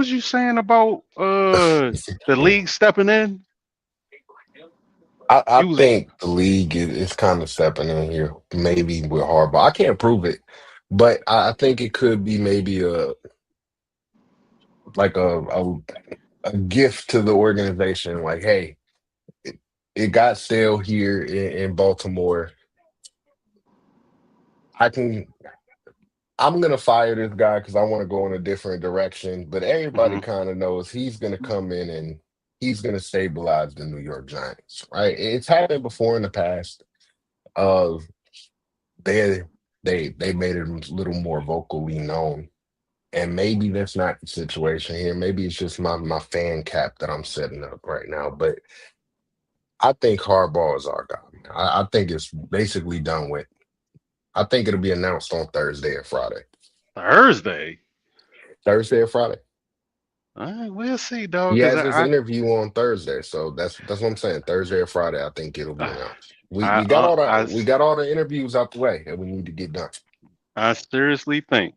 was you saying about the league stepping in? I You was think the league is kind of stepping in here, maybe with Harbaugh. I can't prove it, but I think it could be maybe like a gift to the organization. Like, hey, it, it got stale here in Baltimore. I can. I'm gonna fire this guy because I want to go in a different direction. But everybody hmm kind of knows he's gonna come in and he's gonna stabilize the New York Giants, right? It's happened before in the past. Uh, they they made it a little more vocally known, and maybe that's not the situation here. Maybe it's just my fan cap that I'm setting up right now. But I think Harbaugh is our guy. I think it's basically done with. I think it'll be announced on Thursday or Friday. Thursday. Thursday or Friday. All right, we'll see, dog. He Because has his interview on Thursday, so that's what I'm saying. Thursday or Friday, I think it'll be I, announced. We I got all the interviews out the way that we need to get done. I seriously think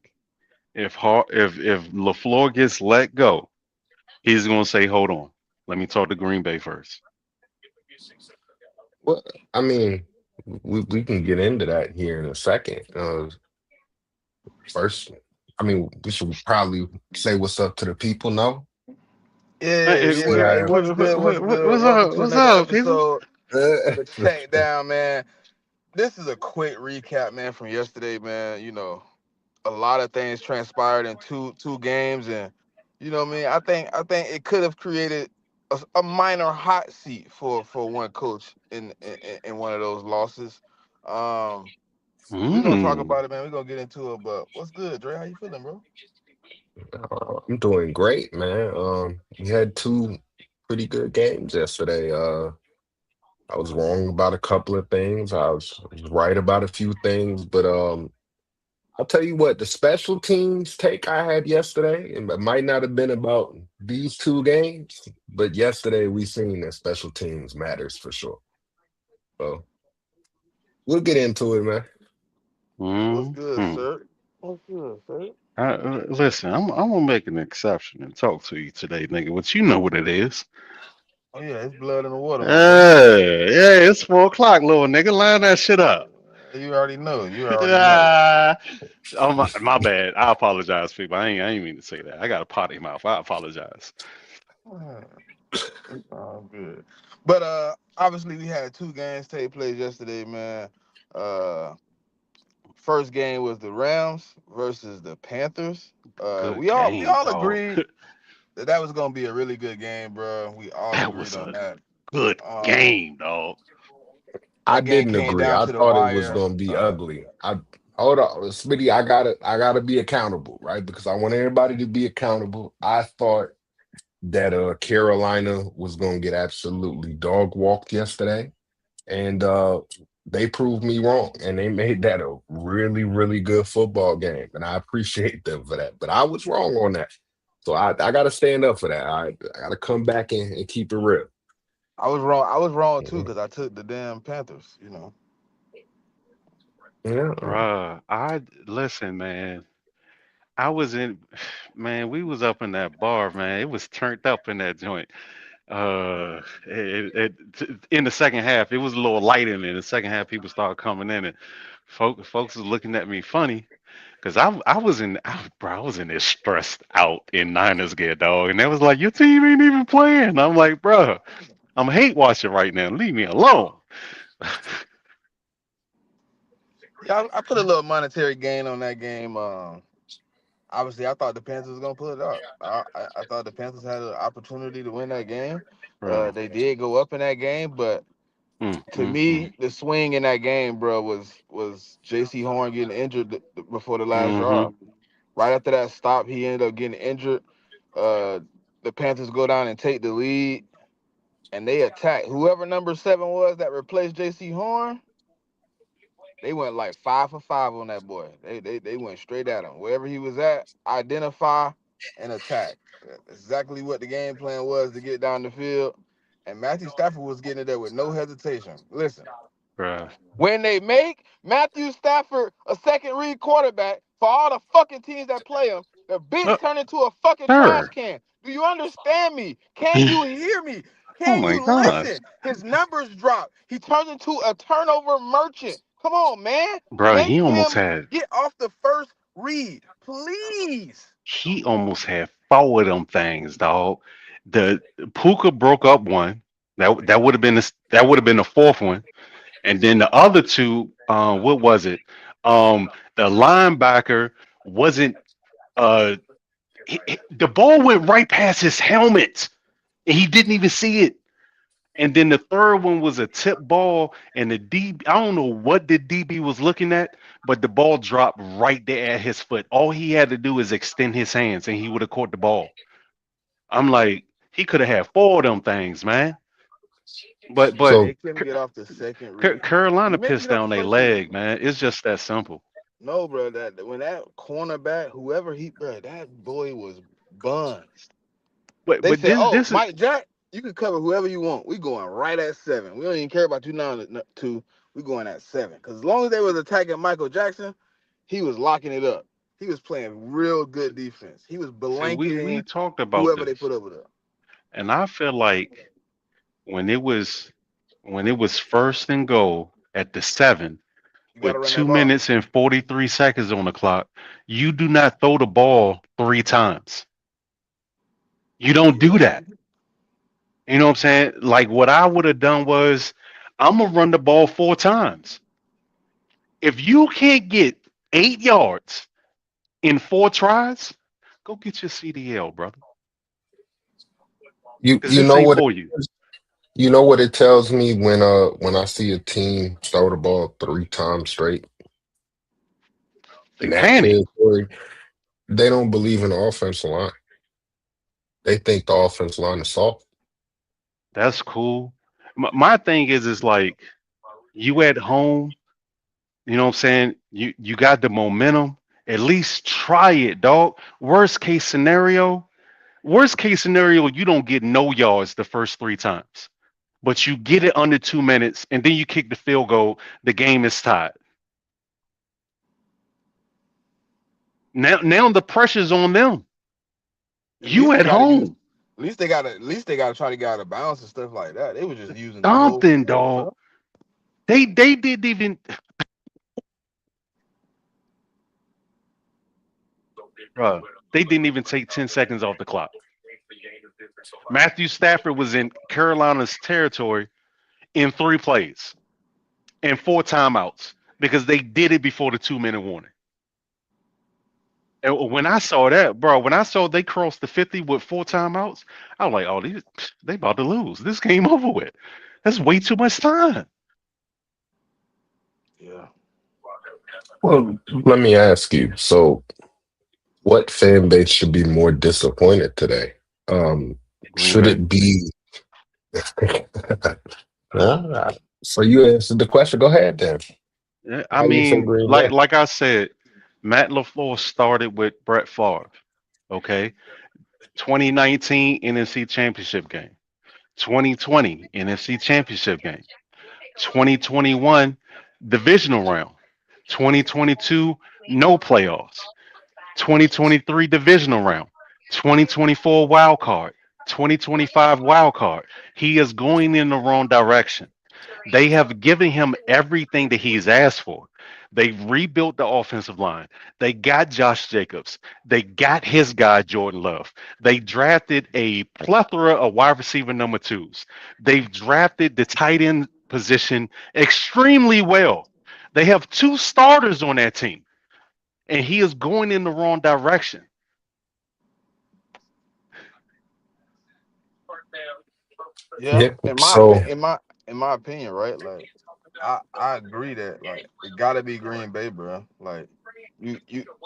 if Lafleur gets let go, he's gonna say, "Hold on, let me talk to Green Bay first." Well, I mean, we can get into that here in a second. First, I mean, we should probably say what's up to the people. No, Yeah, we yeah. Hey, have. what's good? What's good? What's Welcome up? to What's another up, people? episode of the Check Down, man. This is a quick recap, man, from yesterday, man. A lot of things transpired in two games, and what I mean. I think it could have created a minor hot seat for one coach in one of those losses. Um, we're gonna talk Mm. about it, man. We're gonna get into it. But what's good, Dre? How you feeling, bro? I'm doing great, man. We had two pretty good games yesterday. I was wrong about a couple of things. I was right about a few things, but I'll tell you what, the special teams take I had yesterday, and it might not have been about these two games, but yesterday we seen that special teams matters for sure. So we'll get into it, man. What's good, Mm. sir? What's good, sir? Listen, I'm gonna make an exception and talk to you today, nigga. But you know what it is. Oh yeah, it's blood in the water, my boy. Yeah, it's 4 o'clock, little nigga. Line that shit up. You already know. You already know. Ah, oh my bad. I apologize, people. I ain't mean to say that. I got a potty mouth. I apologize. It's all good. But obviously we had two games take place yesterday, man. Uh First game was the Rams versus the Panthers. Good We all game, dog. agreed that was gonna be a really good game, bro. We all That agreed was on a that. good Um game, dog. I that game didn't came agree. down I to the thought it was wire. gonna be ugly. I hold on, Smitty. I gotta be accountable, right? Because I want everybody to be accountable. I thought that Carolina was gonna get absolutely dog walked yesterday, and they proved me wrong, and they made that a really, really good football game, and I appreciate them for that. But I was wrong on that, so I got to stand up for that. I got to come back and keep it real. I was wrong. I was wrong too Mhm. because I took the damn Panthers. Yeah, Bruh, I listen, man. I was in, man. We was up in that bar, man. It was turned up in that joint. In the second half, it was a little light in the second half. People started coming in, and folks was looking at me funny because I was in this stressed out in Niners gear, dog, and they was like, "Your team ain't even playing." I'm like, "Bruh, I'm hate watching right now. Leave me alone." Yeah, I put a little monetary gain on that game. Obviously, I thought the Panthers was gonna pull it up. I thought the Panthers had an opportunity to win that game. Bruh. They did go up in that game, but Mm, to mm, me, mm. the swing in that game, bro, was J.C. Horn getting injured before the last Mm-hmm. drive. Right after that stop, he ended up getting injured. Uh, the Panthers go down and take the lead, and they attack whoever number 7 was that replaced J.C. Horn. They went like 5 for 5 on that boy. They went straight at him. Wherever he was at, identify and attack. That's exactly what the game plan was to get down the field. And Matthew Stafford was getting it there with no hesitation. Listen, Bruh. when they make Matthew Stafford a second read quarterback for all the fucking teams that play him, The Uh, bench turned into a fucking trash sir. can. Do you understand me? Can you hear me? Oh Can my you gosh. listen? His numbers drop. He turns into a turnover merchant. Come on, man. Bro, Bench him. Get off the first read, please. he almost had four of them things, dog. The Puka broke up one. That would have been that would have been the fourth one. And then the other two, what was it? The linebacker wasn't the ball went right past his helmet and he didn't even see it. And then the third one was a tip ball, and the DB, I don't know what the DB was looking at, but the ball dropped right there at his foot. All he had to do is extend his hands, and he would have caught the ball. I'm like, he could have had four of them things, man. But So Make him get off the second read. Carolina Make pissed it up down their first read. leg, man. It's just that simple. No, bro. That when that cornerback, whoever bro, that boy was buns. They But said, this "Oh, this is Mike Jack, you can cover whoever you want. We going right at 7. We don't even care about you now. Two, we going at 7. Because as long as they was attacking Michael Jackson, he was locking it up. He was playing real good defense. He was see we blanketing talked about whoever they this, put over there. and I feel like when it was when it was first and goal at the 7 You got to with run that two ball. minutes and 43 seconds on the clock, you do not throw the ball three times. You don't do Yeah, that. You know what I'm saying? Like what I would have done was I'm gonna run the ball four times. If you can't get 8 yards in four tries, go get your CDL, brother. you Because you this know ain't what for you. you know what it tells me when I see a team throw the ball 3 times straight They in that panic. territory, they don't believe in the offensive line. They think the offensive line is soft. That's cool. My thing is like you at home. You know what I'm saying? You got the momentum. At least try it, dog. Worst case scenario, you don't get no yards the first three times, but you get it under 2 minutes, and then you kick the field goal. The game is tied. Now the pressure's on them. at You least they at got to use. home, At least they got to try to get out of bounds and stuff like that. They was just using the whole something, field, dog. bro. They didn't even, bruh, they didn't even take 10 seconds off the clock. Matthew Stafford was in Carolina's territory in 3 plays and four timeouts because they did it before the 2 minute warning. And when I saw that, bro, when I saw they crossed the 50 with four timeouts, I was like, oh, they about to lose. This game over with. That's way too much time. Yeah. Well, let me ask you. So, what fan base should be more disappointed today? Um, Green should Bay. it be? Huh? So you answered the question. Go ahead then. Yeah, I Why you say mean, Green like Bay? like I said, Matt LaFleur started with Brett Favre. Okay, 2019 NFC Championship game, 2020 NFC Championship game, 2021 divisional round, 2022 no playoffs, 2023 divisional round, 2024 wild card, 2025 wild card. He is going in the wrong direction. They have given him everything that he's asked for. They've rebuilt the offensive line. They got Josh Jacobs. They got his guy, Jordan Love. They drafted a plethora of wide receiver number twos. They've drafted the tight end position extremely well. They have two starters on that team, and he is going in the wrong direction. Yeah. Yeah. In my So opinion, in my opinion, right? Like, I agree that like it got to be Green Bay, bro. Like,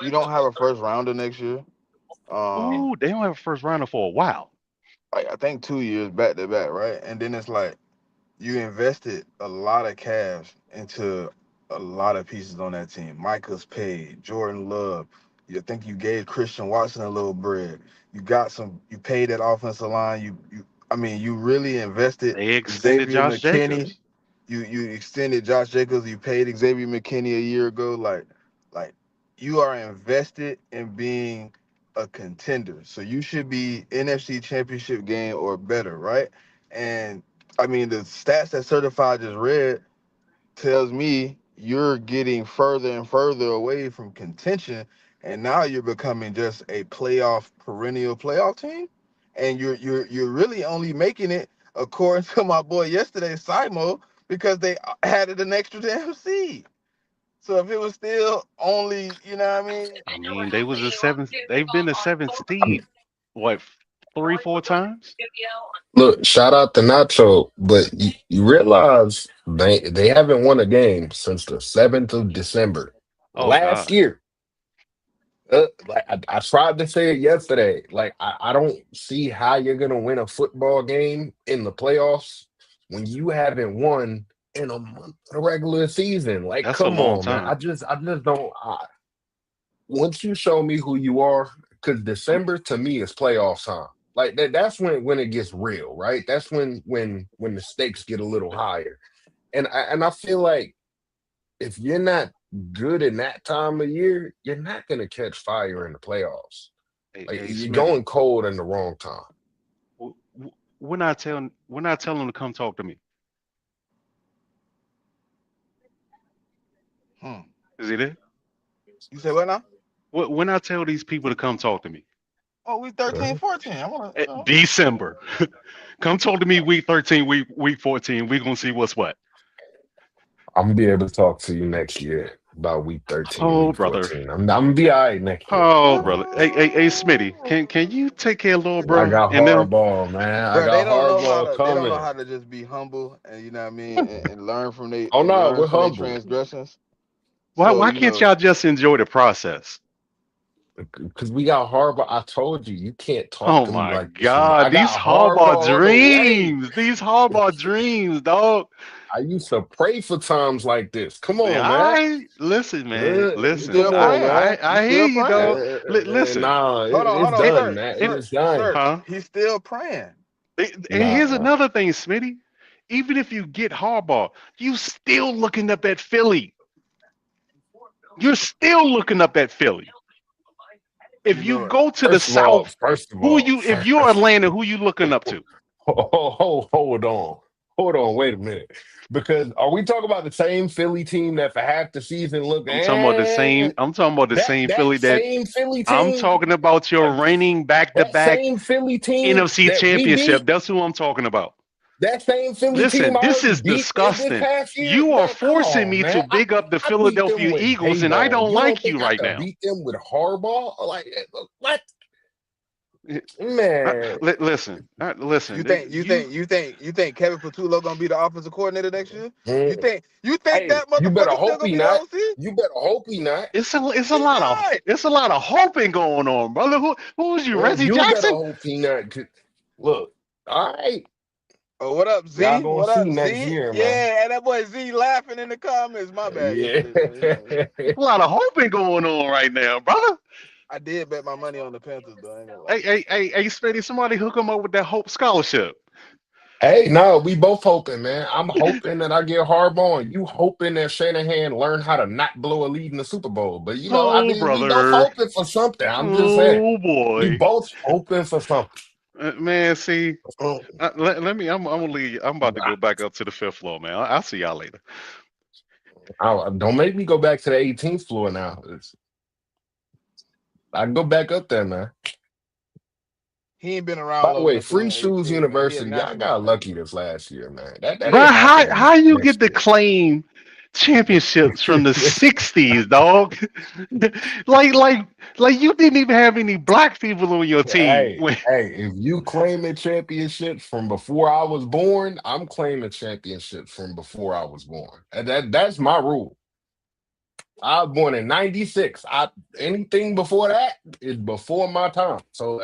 you don't have a first rounder next year. Um, Ooh, they don't have a first rounder for a while. like I think 2 years back to back, right? And then it's like you invested a lot of cash into a lot of pieces on that team. Micah's paid, Jordan Love. You think you gave Christian Watson a little bread. You got some. You paid that offensive line. I mean, you really invested They extended Xavier Josh McKinney. Jacobs. You extended Josh Jacobs. You paid Xavier McKinney a year ago. Like you are invested in being a contender. So you should be NFC Championship game or better, right? And I mean, the stats that Certified just read tells me you're getting further and further away from contention, and now you're becoming just a playoff perennial playoff team, and you're really only making it according to my boy yesterday, Simo, because they added an extra damn seed. So if it was still only, you know what I mean? I mean, they was a seventh. They've been a seventh seed. What, three, four times? Look, shout out to Nacho, but you realize they haven't won a game since the 7th of December Oh last God. year. Like I tried to say it yesterday. Like I don't see how you're gonna win a football game in the playoffs when you haven't won in a month of the regular season. Like, That's a come long on, man. time. I just don't. Once you show me who you are, because December to me is playoff time. Like that's when it gets real, right? That's when the stakes get a little higher. And I feel like if you're not good in that time of year, you're not gonna catch fire in the playoffs. Hey, Like hey, you're Smitty. going cold in the wrong time. When I tell them to come talk to me. Hmm. Is he there? You say what now? When I tell these people to come talk to me. Oh, we 13, Uh, 14. I want to, December. Come talk to me week 13, week 14. We're gonna see what's what. I'm gonna be able to talk to you next year about week 13, Oh week brother. 14. I'm gonna be all right next year. Oh brother. Hey, Smitty, can you take care of little I bro got and them? hardball, man. I bro. got hardball They don't know coming. how to just be humble and you know what I mean, and learn from they Oh and no, learn we're from their humble. transgressions. Why So why you can't know, y'all just enjoy the process? Because we got hardball. I told you, you can't talk Oh to me my like this. And God, I these got hardball hardball on the way. dreams. These hardball dreams, dog. I used to pray for times like this. Come on, man. I listen, man. you Listen, Come still on, praying? man. You I hear still you, praying? dog. Listen, Nah, Hold it's on, and, done, sir, man. sir, It's done. sir. huh? He's still praying. And here's Nah. another thing, Smitty. Even if you get hardball, you still looking up at Philly. You're still looking up at Philly. If You you know it. go to the First of all, South, first of who all, you? If you're first. Atlanta, who you looking up to? Hold on. Hold on. Wait a minute. Because are we talking about the same Philly team that for half the season looked, I'm talking about the same. I'm talking about the same that Philly that same Philly I'm team, talking about. Your reigning that back-to-back same Philly team NFC that we championship. beat, That's who I'm talking about. that same Philly team Listen, I this already is beat this disgusting. past year. You are Man, come forcing on, me to man. big up the I beat them Philadelphia with Eagles, and I Dayball. don't You don't like think you I right could now. beat them with Harbaugh? Like what? Uh, Man. listen. You think Kevin Patullo gonna be the offensive coordinator next year? Mm. You think Hey, that you better motherfucker still hope gonna he be the not. OC? You better hope he not. He not. It's a lot of hoping going on, brother. Who's you, Reggie You better Jackson? hope he not. Look, all right, Oh, what up, y'all Z? gonna What see up, next Z? year, man. Yeah, and that boy Z laughing in the comments. My bad Yeah. yesterday, though. You know, A lot of hoping going on right now, brother. I did bet my money on the Panthers, though. I ain't gonna lie. Hey, Smitty, somebody hook him up with that Hope scholarship. Hey, no, we both hoping, man. I'm hoping that I get Harbaugh, and you hoping that Shanahan learn how to not blow a lead in the Super Bowl. But I Oh, mean, we both brother. hoping for something. I'm just saying, Oh, we boy. both hoping for something. Man, see, Mm, let me. I'm gonna leave. I'm about to I, go back up to the fifth floor, man. I'll see y'all later. don't make me go back to the 18th floor now. I can go back up there, man. He ain't been around By the long way, enough to Free win Shoes 18, man. He a University, y'all national got champ. lucky this last year, man. That Bro, ain't happening how you get next to claim championships from the '60s, dog? like, like, like you didn't even have any black people on your team. Hey, hey, if you claiming championships from before I was born, I'm claiming championships from before I was born. And that's my rule. I was born in '96. Anything before that is before my time. So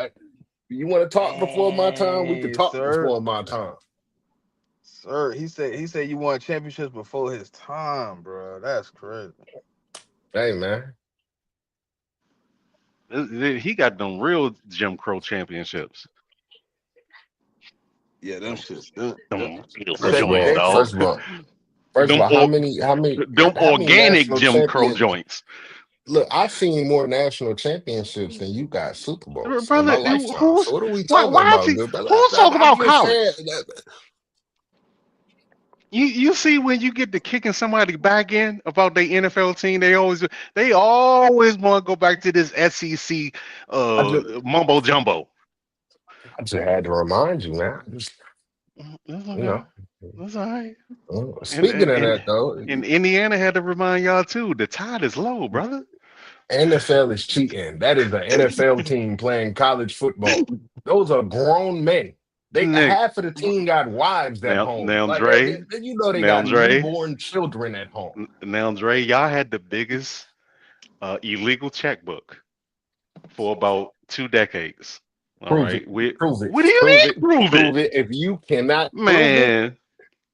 you want to talk before my time, we can Hey, talk sir, before my time. sir. He said you won championships before his time, bro. That's crazy. Hey man. He got them real Jim Crow championships. Yeah, them Them, shits. them beautiful First of Segment. joints, all, They first dog. of all, first of Them all, or, how many them how many organic national Jim Crow champions? joints. Look, I've seen more national championships than you got Super Bowls in my brother. lifetime. So Who's what are we why? talking Why is about, he? good brother? Who's talking I'm about just college? saying that. You see when you get to kicking somebody back in about their NFL team, they always want to go back to this SEC I just, mumbo jumbo. I just had to remind you, man. That's You okay. know. That's all right. And Speaking and of and that, though, and Indiana had to remind y'all too. The tide is low, brother. NFL is cheating. That is an NFL team playing college football. Those are grown men. They Nick, half of the team got wives at home. now Like Dre, you know, they now got Dre, newborn children at home. now Dre, y'all had the biggest illegal checkbook for about 2 decades. All Prove it. right. We Prove it. what do you Prove mean it. prove it? Prove it. If you cannot prove it, Man,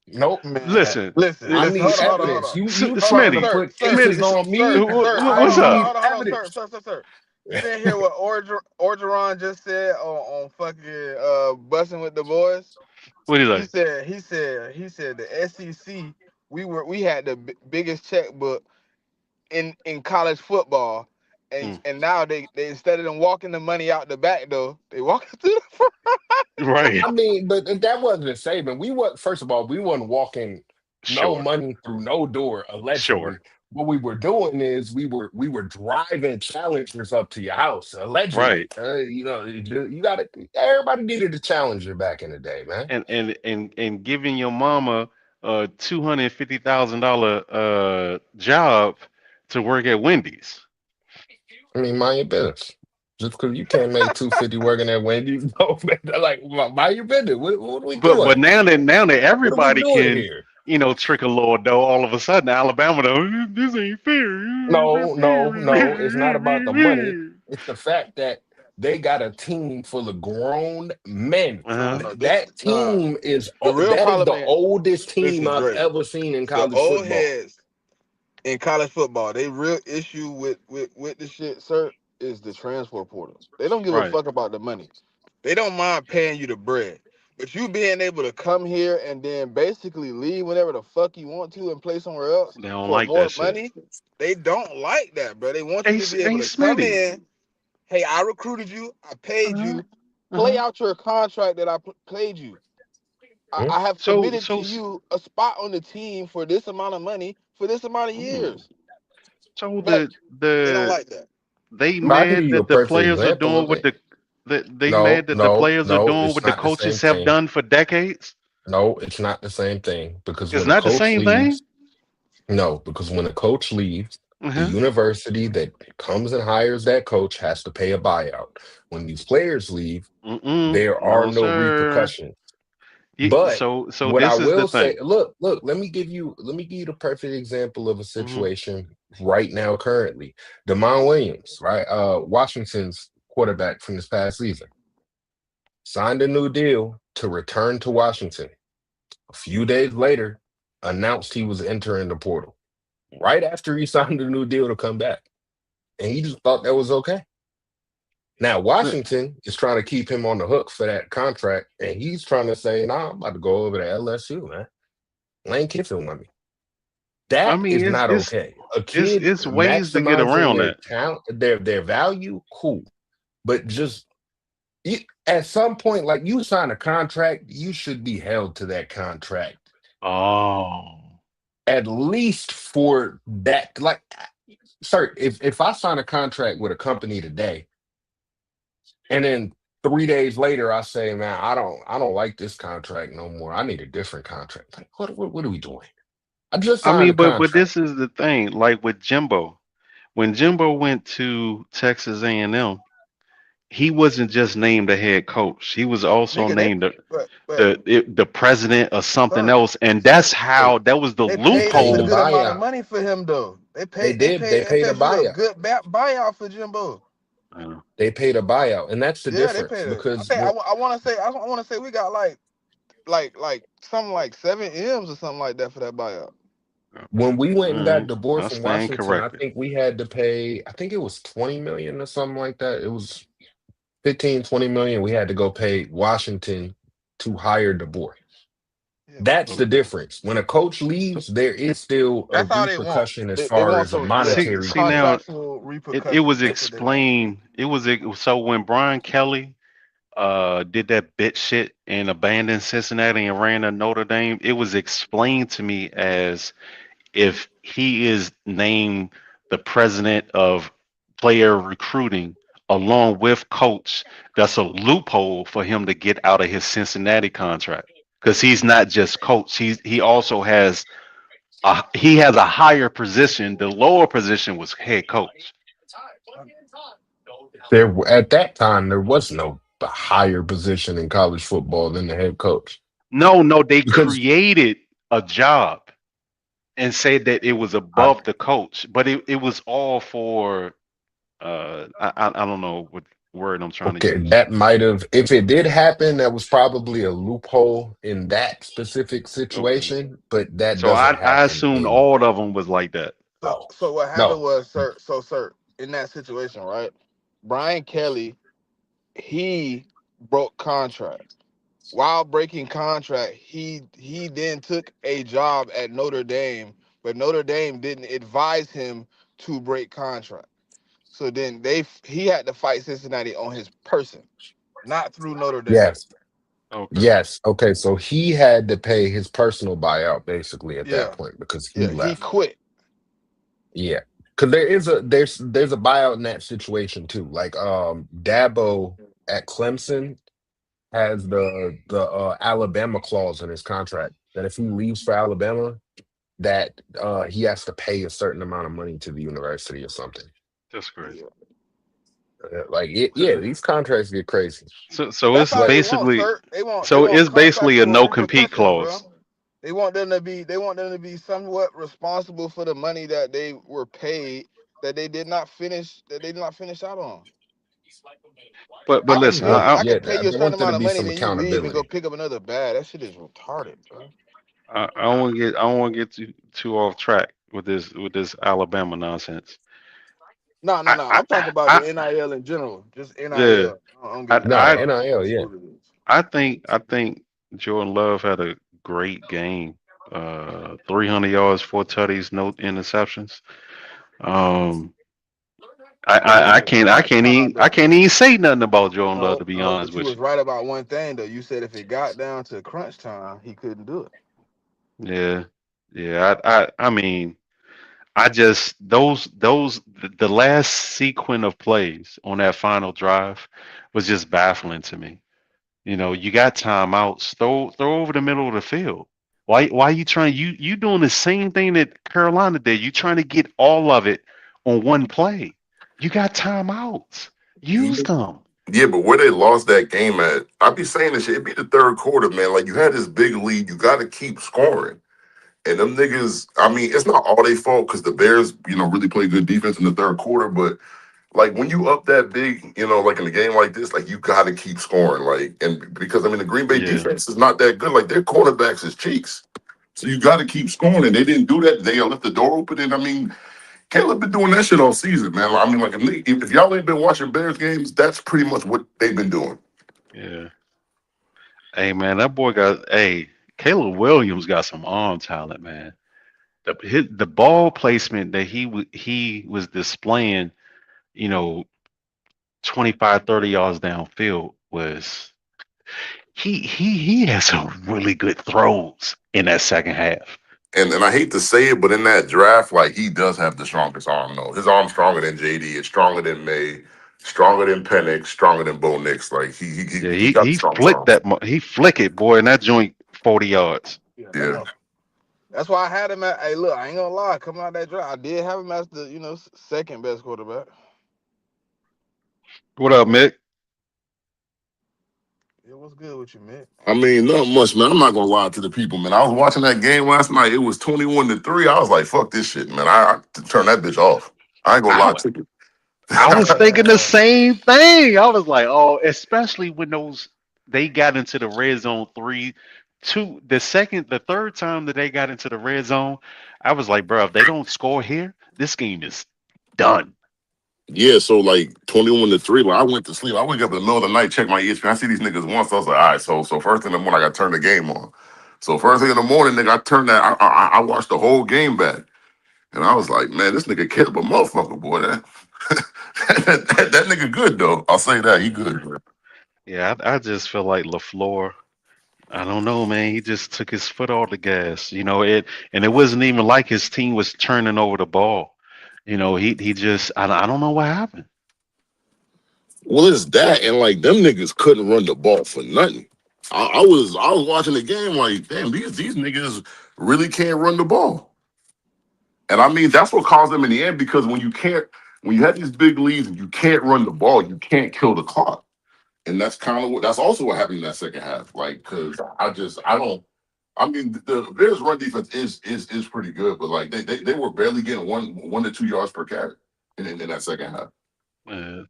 nope. Man, listen, listen, I listen. need Hold evidence. on. You Hold on, trying to Smitty, sir, put sir, cases Smitty, on sir, me? sir. I what's up? need evidence. Sir. You didn't hear what Orgeron just said on fucking busting with the boys? What is He that? said the SEC we had the biggest checkbook in college football, Mm, and now they instead of them walking the money out the back door, they walking through the front. right. I mean, but that wasn't a saving. We was First of all, we wasn't walking no Sure. money through no door, Sure. allegedly. What we were doing is we were driving challengers up to your house, allegedly. Right. You got to Everybody needed a challenger back in the day, man. And giving your mama a $250,000 job to work at Wendy's. I mean, mind your business. Just because you can't make 250 working at Wendy's, no, man. Like, mind your business. What are we But doing? now that What are we everybody doing can, here? trick a little dough, all of a sudden Alabama though, this ain't fair. No, no, no. It's not about the money. It's the fact that they got a team full of grown men. Uh-huh. No, this That nah. team is The real that is problem the ain't oldest team listen, I've Dre. ever seen in The college old football. heads in college football, they real issue with the shit, sir, is the transfer portal. They don't give a Right. fuck about the money. They don't mind paying you the bread. But you being able to come here and then basically leave whenever the fuck you want to and play somewhere else They don't for like more that shit. money, they don't like that, bro. They want you Hey, to be hey, able to come Smitty. in. Hey, I recruited you. I paid Uh-huh. you. Play Uh-huh. out your contract that I played you. Hmm? I have So committed so to you a spot on the team for this amount of money for this amount of mm, years. so But they don't the like that. they But I can mad give you a that the perfect players are example doing of what it. they No, mad that the no, players are no. doing It's what the not the same coaches have thing. done for decades. No, it's not the same thing because It's when a not the coach same thing. leaves, no, because when a coach leaves, the Uh-huh. university that comes and hires that coach has to pay a buyout. When these players leave, Mm-mm. there are No, no sir. repercussions. But So what I this is the will say, thing. look, let me give you the perfect example of a Hmm. situation right now, currently. Damon Williams, right? Washington's quarterback from this past season, signed a new deal to return to Washington. A few days later, announced he was entering the portal. Right after he signed a new deal to come back. And he just thought that was okay. Now Washington is trying to keep him on the hook for that contract, and he's trying to say, "Nah, I'm about to go over to LSU, man. Lane Kiffin want me." I That mean, is it's not it's okay. A it's kid it's ways to get maximizing around their that. talent, their value, cool. But just at some point, like you sign a contract, you should be held to that contract Oh. at least for that. Like, sir, if I sign a contract with a company today, and then 3 days later I say, man, I don't like this contract no more. I need a different contract. Like, what are we doing? I just I signed mean, a but contract. this is the thing. Like with Jimbo, when Jimbo went to Texas A&M, he wasn't just named the head coach. He was also Nigga, they named but the president or something sir, else, and that's hey, how that was the they They paid us paid a a loophole. good amount of buyout. money for him though. They They did. They paid paid a FSU a buyout. good buyout for Jimbo. Uh, They paid a buyout, and that's the Yeah, they difference paid it. I because think I want to say we got like something like 7 M's or something like that for that buyout. when we went and all got right, DeBoer I from stand Washington, I corrected. think we had to pay, I think it was 20 million or something like that. It was 15, 20 million. We had to go pay Washington to hire DeBoer. Yeah, That's the Okay. difference. When a coach So leaves, there is still a that's all they want. repercussion as They far want as a some, yeah, monetary see thing. now contractual it was repercussions. That's what they want. explained. So when Brian Kelly did that bitch shit and abandoned Cincinnati and ran to Notre Dame, it was explained to me as if he is named the president of player recruiting along with coach, that's a loophole for him to get out of his Cincinnati contract because he's not just coach. He also has he has a higher position. The lower position was head coach. There at that time there was no higher position in college football than the head coach. No, they Because created a job and said that it was I above the coach, but it was all for I don't know what word I'm trying to okay, use. that might have if it did happen, that was probably a loophole in that specific Okay. situation, but that So doesn't I happen assumed in all of them was like that. So, no. so what happened No. was, sir, in that situation, right? Brian Kelly, he broke contract. While breaking contract, he then took a job at Notre Dame, but Notre Dame didn't advise him to break contract. So then he had to fight Cincinnati on his person, not through Notre Dame. Yes. Okay. Yes. Okay. So he had to pay his personal buyout basically at that Yeah, point because he yeah, he left. quit. Yeah. Because there's a buyout in that situation too. Like Dabo at Clemson has the Alabama clause in his contract that if he leaves for Alabama, that he has to pay a certain amount of money to the university or something. That's crazy. Yeah. Like it, So yeah, these contracts get crazy. so That's it's all they want, basically sir. They so want it's basically a contractual no compete repercussions, bro. clause. They want them to be somewhat responsible for the money that they were paid that they did not finish out on. But listen, I Yeah, can pay you a they certain want there to amount of be money, some then you leave and go accountability. pick up another bag. That shit is retarded, bro. I don't want to get too off track with this Alabama nonsense. No, no, I no. I I'm talking about the I NIL in general. Just yeah. NIL. I'm I getting No, caught I up NIL, on yeah. what it is. I think Jordan Love had a great game. 300 yards, four tutties, no interceptions. Um, I can't even say nothing about Jordan Love No, to be no, honest but you with was you. right about one thing though. You said if it got down to crunch time, he couldn't do it. Yeah, yeah. I mean, I just the last sequence of plays on that final drive was just baffling to me. You know, you got timeouts, throw over the middle of the field. Why you trying you doing the same thing that Carolina did? You trying to get all of it on one play. You got timeouts. Use them. Yeah, but where they lost that game at, I be saying this shit. It be the third quarter, man. Like you had this big lead, you got to keep scoring. And them niggas, I mean, it's not all their fault because the Bears, really play good defense in the third quarter. But like when you up that big, like in a game like this, like you got to keep scoring. Like, and because I mean, the Green Bay Yeah, defense is not that good. Like their cornerbacks is cheeks. So you got to keep scoring. And they didn't do that. They left the door open. And I mean, Caleb been doing that shit all season, man. I mean, like if y'all ain't been watching Bears games, that's pretty much what they've been doing. yeah. Hey man, that boy got Caleb Williams got some arm talent, man. The ball placement that he was displaying, you know, 25, 30 yards downfield was he had some really good throws in that second half. And I hate to say it, but in that draft, like he does have the strongest arm though. His arm's stronger than JD, it's stronger than May, stronger than Penix, stronger than Bo Nix. Like Yeah, he got the he strongest flicked arm. he flick it, boy, and that joint 40 yards. Yeah, that Yeah. motherfucker. That's why I had him at. Hey, look, I ain't gonna lie. Coming out that draft, I did have him as the second best quarterback. What up, Mick? Yeah, what's good with you, man? I mean, not much, man. I'm not gonna lie to the people, man. I was watching that game last night. It was 21-3. I was like, fuck this shit, man. I turn that bitch off. I ain't gonna lie I to you. I was thinking the Yeah, same thing. I was like, oh, especially when they got into the red zone the third time that they got into the red zone, I was like, bro, if they don't score here, this game is done. Yeah, so like 21-3. Like I went to sleep. I wake up in the middle of the night, check my ESPN. I see these niggas once. I was like, all right, so first thing in the morning, I got to turn the game on. So first thing in the morning, nigga, I turned that. I watched the whole game back, and I was like, man, this nigga killed a motherfucker, boy. That that nigga good though. I'll say that he good. Yeah, I just feel like LaFleur. I don't know, man. He just took his foot off the gas. And it wasn't even like his team was turning over the ball. He just I don't know what happened. Well, it's that, and like them niggas couldn't run the ball for nothing. I was watching the game like, damn, these niggas really can't run the ball. And I mean that's what caused them in the end because when you have these big leads and you can't run the ball, you can't kill the clock. And that's also what happened in that second half. Like, because I don't. I mean, the Bears' run defense is pretty good, but like they were barely getting 1 to 2 yards per carry in that second half.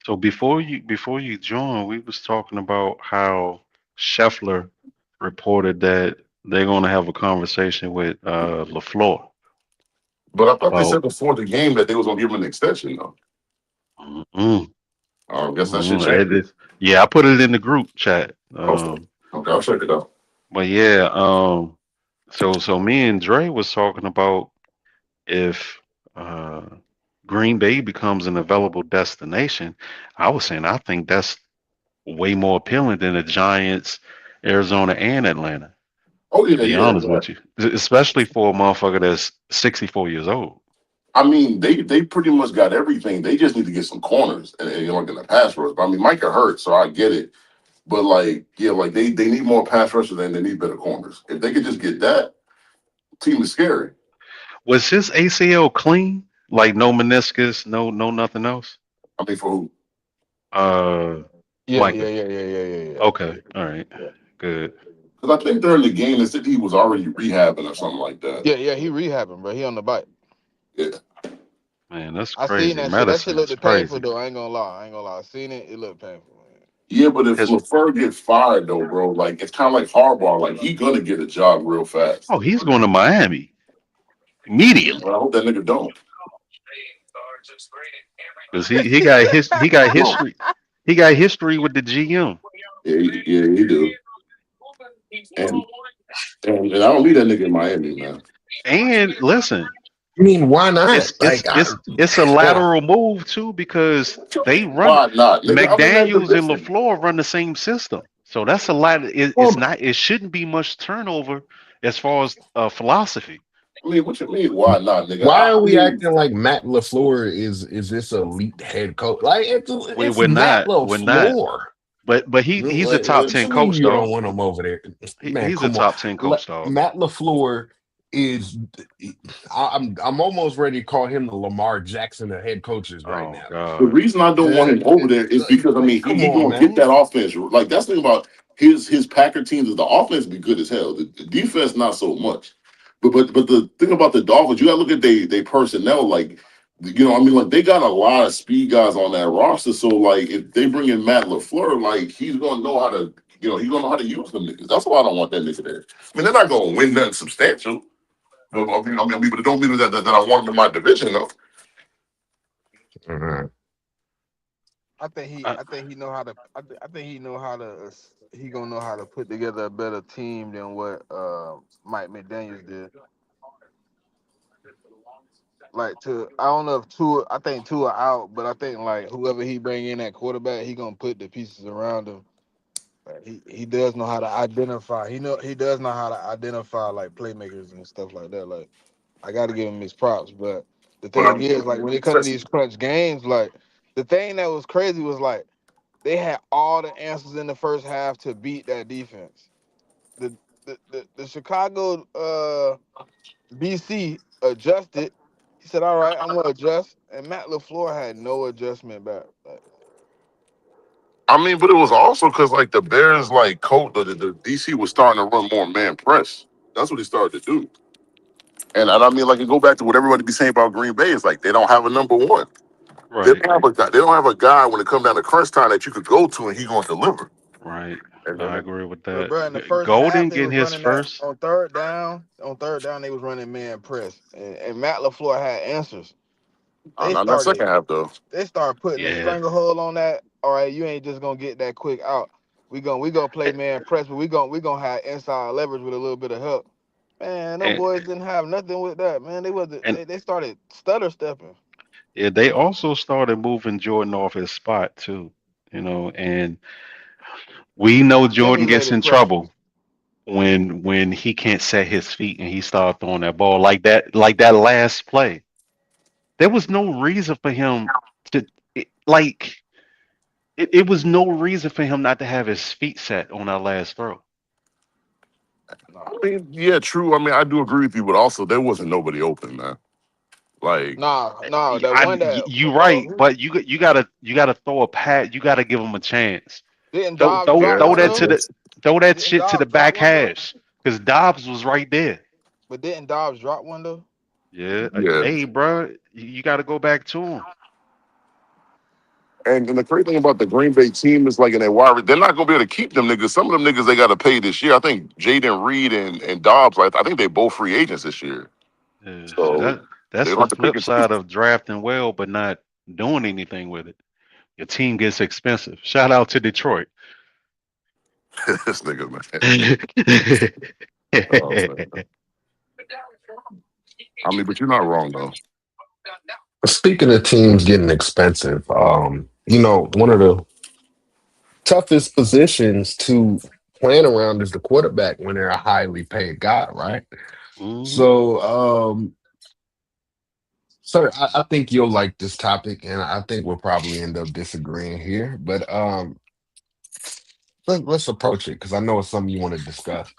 So before you joined, we was talking about how Scheffler reported that they're going to have a conversation with LaFleur But I thought they about. said before the game that they was gonna give him an extension though. Mm, I guess that should change. yeah, I put it in the group chat. Okay, okay, I'll check it out. But yeah, so me and Dre was talking about if uh, Green Bay becomes an available destination. I was saying I think that's way more appealing than the Giants, Arizona, and Atlanta. Oh To yeah, be yeah. honest with you, especially for a motherfucker that's 64 years old. I mean, they pretty much got everything. They just need to get some corners and like in the pass rush. But I mean, Micah hurt, so I get it. But like, yeah, like they need more pass rushers and they need better corners. If they could just get that, team is scary. Was his ACL clean? Like no meniscus, no nothing else? I mean, for who? Uh, Yeah, yeah, Micah. yeah, yeah, yeah, yeah, yeah. Okay, all right, good. Because I think during the game they said he was already rehabbing or something like that. Yeah, yeah, he rehabbing, bro. He on the bike. Yeah. Man, that's I seen crazy. that shit. That shit Medicine is looked painful crazy. though. I ain't gonna lie. I ain't gonna lie. I seen it. It looked painful, man. Yeah, but if His LaFleur gets fired though, bro, like it's kind of like Harbaugh. Like he gonna get a job real fast. Oh, he's going to Miami immediately But I hope that nigga don't. because he got No. history. He got history with the GM. Yeah, he do. And, and I don't need that nigga in Miami, man. And listen, I mean, why not? it's it's it's it's a Well, lateral move too because they run Why not, nigga? I'm in that McDaniel's and division. LaFleur run the same system. So that's a lot. It's well, not. It shouldn't be much turnover as far as philosophy. I mean, what you mean? Why not, nigga? why are I we mean, acting like Matt LaFleur is this elite head coach? Like We, it's we're Matt not. We're not. LaFleur. But he's a top What 10 you mean coach you though. don't want him over there? Man, He's a come on. top 10 coach dog. Matt LaFleur is I'm almost ready to call him the Lamar Jackson of head coaches right Oh now. the God. reason I don't want him over there is because I mean Come he on, gonna get man. that offense. Like that's the thing about his Packer teams is the offense be good as hell. The defense not so much. But the thing about the Dolphins, you gotta look at they personnel. Like I mean, like they got a lot of speed guys on that roster. So like if they bring in Matt LaFleur, like he's gonna know how to he's gonna know how to use them niggas. That's why I don't want that nigga there. I mean, they're not gonna win nothing substantial. But but it don't mean that I want them in my division though. Uh-huh. I, I think he know how to. I think he know how to. He gonna know how to put together a better team than what Mike McDaniel's did. Like I don't know if Tua. I think Tua out, but I think like whoever he bring in at quarterback, he gonna put the pieces around him. Like, he does know how to identify. He does know how to identify like playmakers and stuff like that. Like I got to give him his props, but the But I thing mean, is like when it comes to these crunch games, like the thing that was crazy was like they had all the answers in the first half to beat that defense. The the Chicago BC adjusted. He said, "All right, I'm gonna adjust," and Matt LaFleur had no adjustment back. Like, but it was also because like the Bears, like coach, the DC was starting to run more man press. That's what he started to do. And I mean, like, you go back to what everybody be saying about Green Bay is like they don't have a number one. They right, don't have a guy. They don't have a guy when it comes down to crunch time that you could go to and he gonna deliver. right. And, I and agree with but that. bro, in the first half Golden they getting was his running that first. on third down. On third down they was running man press, and Matt LaFleur had answers. They not that started second half though. they started putting a Yeah. stranglehold on that. All right, you ain't just gonna get that quick out. We gonna play man press, but we gonna have inside leverage with a little bit of help. Man, them and boys didn't have nothing with that. Man, they wasn't. and They started stutter stepping. yeah, they also started moving Jordan off his spot too. And we know Jordan gets Simulated in pressure. trouble when he can't set his feet and he started throwing that ball like that last play. There was no reason for him to like it was no reason for him not to have his feet set on that last throw. Nah, I mean, yeah, true. I mean, I do agree with you, but also there wasn't nobody open, man. Like, nah. That one that You right, but you gotta throw a pat. You gotta give him a chance. didn't Throw Dobbs throw drop yeah, throw one that that's to though. the that's throw that Didn't shit to the Dobbs drop back one though? hash because Dobbs was right there. But didn't Dobbs drop one though? Yeah, yeah. hey, bro, you got to go back to him. And the great thing about the Green Bay team is like in that wide, they're not gonna be able to keep them niggas. Some of them niggas they got to pay this year. I think Jaden Reed and Dobbs, like I think they both free agents this year. Yeah, so So that's they'll the have to pick flip and choose. side of drafting well but not doing anything with it. Your team gets expensive. Shout out to Detroit. This nigga, man. Yeah, Oh, man. I mean, but you're not wrong though. Speaking of teams getting expensive, one of the toughest positions to plan around is the quarterback when they're a highly paid guy, right? hmm So, sir, I think you'll like this topic, and I think we'll probably end up disagreeing here, but let's approach it because I know it's something you want to discuss.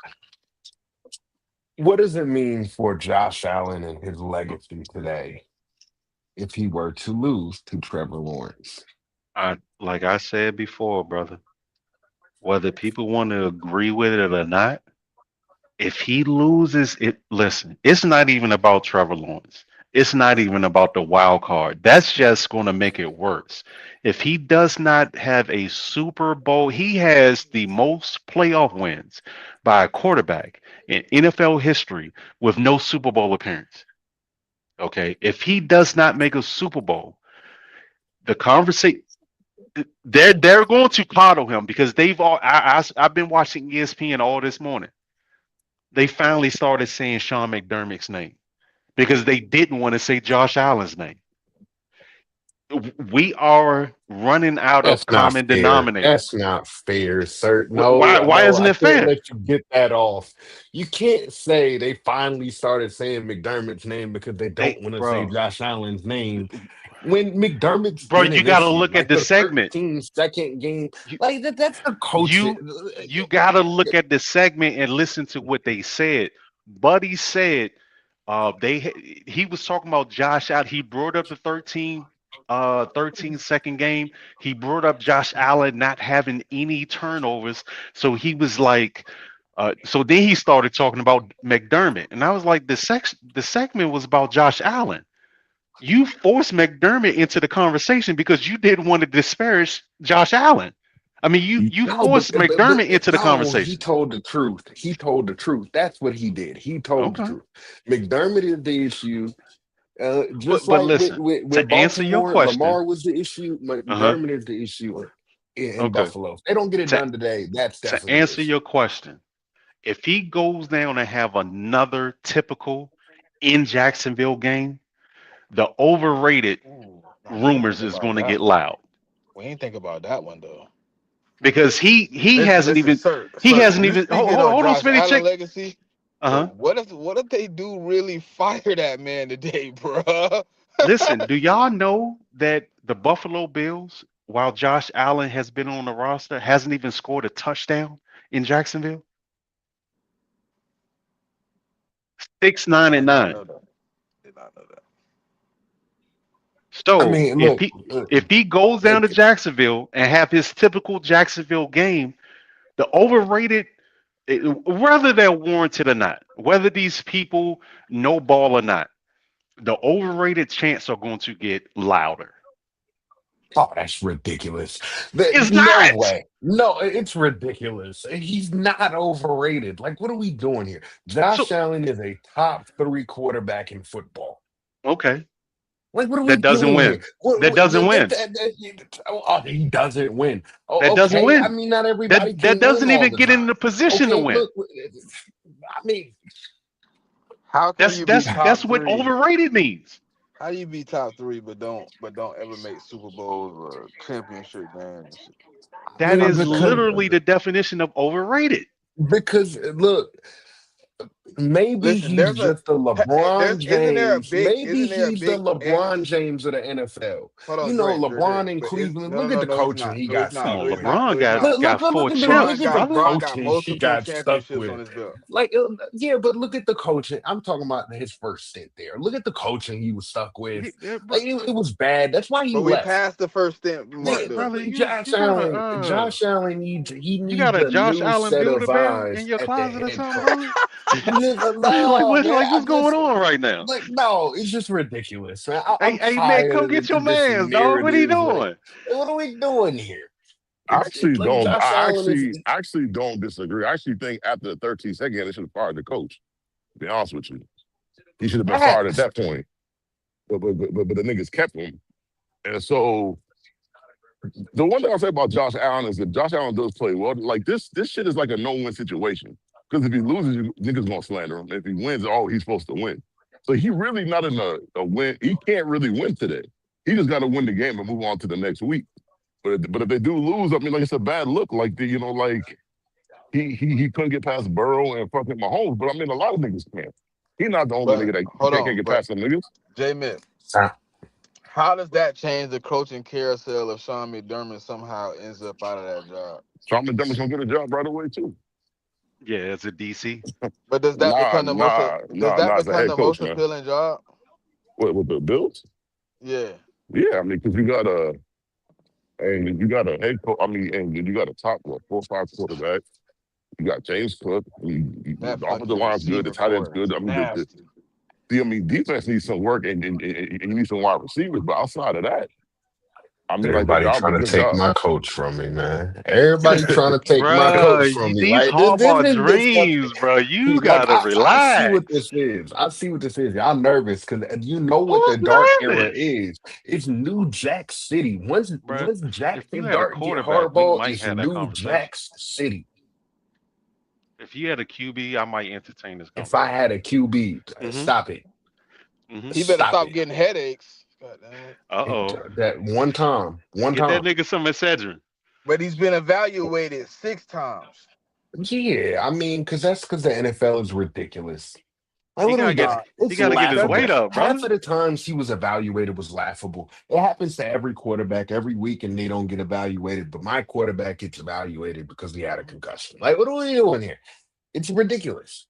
What does it mean for Josh Allen and his legacy today if he were to lose to Trevor Lawrence? like I said before, brother, whether people want to agree with it or not, if he loses it, listen, it's not even about Trevor Lawrence. It's not even about the wild card. That's just going to make it worse. If he does not have a Super Bowl, he has the most playoff wins by a quarterback in NFL history with no Super Bowl appearance. Okay. If he does not make a Super Bowl, the conversation they're going to coddle him because I've been watching ESPN all this morning. They finally started saying Sean McDermott's name because they didn't want to say Josh Allen's name. We are running out of That's not common fair. That's denominators. not fair, sir. Why? No, Why no, isn't I it can't fair? let you get that off. You can't say they finally started saying McDermott's name because they They, don't want to say bro, Josh Allen's name. When McDermott's bro, in you an got to issue, look at like the the segment. 13-second game, You, like that's the coach. you got to look at the segment and listen to what they said. Buddy said, he was talking about Josh out. He brought up the 13 second game. He brought up Josh Allen not having any turnovers. So he was like, so then he started talking about McDermott, and I was like, the segment was about Josh Allen. You forced McDermott into the conversation because you didn't want to disparage Josh Allen. I mean, you No, but, forced but but McDermott into the no, he conversation. told the truth. He told the truth. That's what he did. He told the Okay, truth. McDermott is the issue. Just but like with, listen, with, to with answer your Baltimore, question, Lamar was the issue. uh huh. McDermott is the issue in Okay, Buffalo. If they don't get it to done today, that's to definitely the answer issue. your question, if he goes down and have another typical in Jacksonville game, the overrated Ooh, nah, we ain't think rumors is about going to that get one. loud We ain't think about that one though. because he Listen, hasn't listen, even sir, he sir. hasn't You even speaking on hold on, Josh Smitty, Allen check. legacy? Uh But huh. what if they do really fire that man today, bruh? Listen, do y'all know that the Buffalo Bills, while Josh Allen has been on the roster, hasn't even scored a touchdown in Jacksonville? Six, nine, I and did not nine. know that. Did not know that. I So mean, look, if he goes down to look, Jacksonville and have his typical Jacksonville game, the overrated, whether they're warranted or not, whether these people know ball or not, the overrated chants are going to get louder. oh, that's ridiculous. It's No not. way. No, it's ridiculous. He's not overrated. Like, what are we doing here? So Josh Allen is a top three quarterback in football. okay. Like, what are we That doesn't doing here? win. That doesn't win. He doesn't win. That Oh, doesn't okay. I win. mean, not everybody That can win doesn't all even the get time. in the position to Okay, win. look. I mean, How can That's you be that's top that's what three? overrated means. How do you be top three but don't ever make Super Bowls or championship games and shit? I That mean, is literally the definition of overrated. because look, maybe Listen, he's just the there's LeBron isn't there a James. big Maybe isn't there a he's the big and LeBron James of the NFL. hold You on, know, Dre, LeBron in but it's Cleveland. no Look no at no the no it's coaching not he no it's got Come not stuck on, no with. it's not LeBron no it's got not. got Look, four look at the chips, look at the brother. Bron got coaching he multiple got stuck championships on with. his belt. Like, yeah, but look at the coaching. I'm talking about his first stint there. Look at the coaching he was stuck with. Yeah, bro, Like, it was bad. That's why he But we left. passed the first stint mark Man, though. brother, Josh you got Allen, Josh Allen you needs got a a Josh new Allen set Build a of Bear in eyes your at the closet or head something, coach. brother? No, man. What's going on right now? Like, no, it's just ridiculous, man. Hey, I'm hey, man, come tired of get your this man's, dog. What are you narrative. Like, doing? what are we doing here? I actually Like don't. Josh I Allen is. actually don't disagree. I actually think after the 13th game, they should have fired the coach. To be honest with you, he should have been fired at that point. But the niggas kept him, and so the one thing I'll say about Josh Allen is that Josh Allen does play well. Like this shit is like a no-win situation. Because if he loses, you niggas gonna slander him. If he wins, oh, he's supposed to win. So he really not in a win. He can't really win today. He just got to win the game and move on to the next week. But if they do lose, I mean, like it's a bad look. Like like he couldn't get past Burrow and fucking Mahomes. But I mean, a lot of niggas can't. He's not the only But nigga that hold can't on, get but past them niggas. J Myth, Sound- how does that change the coaching carousel if Sean McDermott somehow ends up out of that job? Sean McDermott's gonna get a job right away too. Yeah, it's a DC. But does that become the most As a head coach, man. appealing job? What with the Bills? Yeah. Yeah, I mean, because you got a head coach. I mean, and you got a top 4 or 5 quarterback. You got James Cook. That The offensive fucking line's good. The receiver tight end's core is good. I mean, nasty. defense needs some work, and you need some wide receivers. But outside of that, I mean, like the Everybody job's a trying to good take job. my coach from me, man. Everybody trying to take my coach from Bruh, me. these Like this Harbaugh is disgusting. dreams, bro. You Like gotta I see what relax. this is. I see what this is. I'm nervous because you know what the Who's dark era nervous? is. It's New Jack City. Bruh, Once Jack if you and had a Dart get quarterback, we Harbaugh, might it's have that New conversation. Jack City. If you had a QB, I might entertain this If I conversation. had a QB, Mm-hmm. stop it. Mm-hmm. He better Stop stop it. getting headaches. God damn it. Uh-oh. That one Get that time. nigga some Excedrin. But he's been evaluated 6 times. Yeah, I mean, because the NFL is ridiculous. Like, He what are gotta we get doing? Nah, he It's gotta get his laughable. weight up, Half brother. of the times he was evaluated was laughable. It happens to every quarterback every week, and they don't get evaluated. But my quarterback gets evaluated because he had a concussion. Like, what are we doing here? It's ridiculous.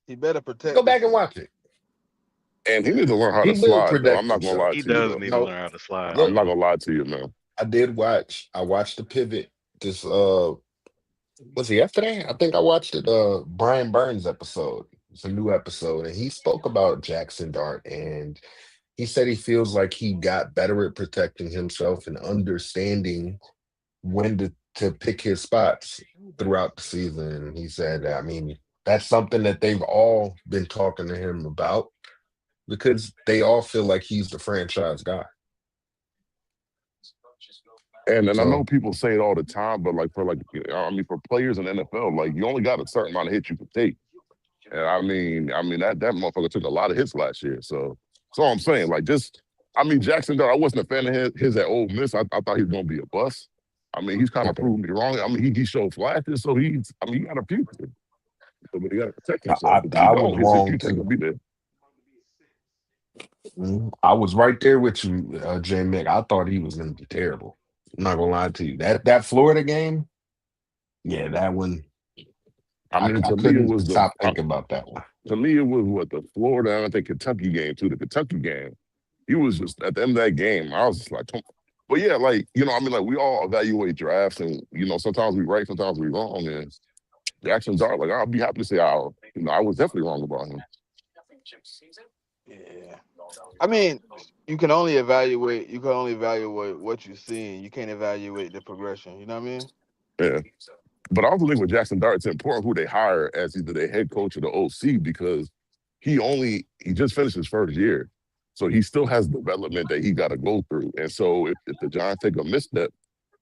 he better Go protect back and himself. watch it. And he needs to learn how He to will slide, though. I'm protect not gonna himself. lie He to you, does though. need to No, learn how to slide. I'm look, not gonna lie to you, man. I did watch. I watched the pivot. This was it yesterday? I think I watched it. Brian Burns episode. It's a new episode, and he spoke about Jackson Dart, and he said he feels like he got better at protecting himself and understanding when to pick his spots throughout the season. And he said, I mean, that's something that they've all been talking to him about because they all feel like he's the franchise guy. And I know So people say it all the time, but like I mean, for players in the NFL, like you only got a certain amount of hits you can take. And I mean that motherfucker took a lot of hits last year. So that's all I'm saying. Like just, I mean, Jackson Dart, I wasn't a fan of his at Ole Miss. I thought he was gonna be a bust. I mean, he's kind of okay. proved me wrong. I mean, he showed flashes, so he got a future. But he got to protect himself. I, If he I was don't, his wrong future ain't gonna too. be there. I was right there with you, JMIK. I thought he was going to be terrible. I'm not gonna lie to you. That Florida game, yeah, that one. I mean, I to me, it couldn't was stop thinking about that one. to me it was what the Florida and I think Kentucky game too. The Kentucky game, he was just at the end of that game. I was just like, come. But yeah, like I mean, like we all evaluate drafts, and sometimes we right, sometimes we wrong. And Jackson Dart, like I'll be happy to say I was definitely wrong about him. Yeah. I mean, you can only evaluate what you see. You can't evaluate the progression. You know what I mean? Yeah. But I also think with Jackson Dart, it's important who they hire as either the head coach or the OC because he just finished his first year. So he still has development that he got to go through. And so if the Giants take a misstep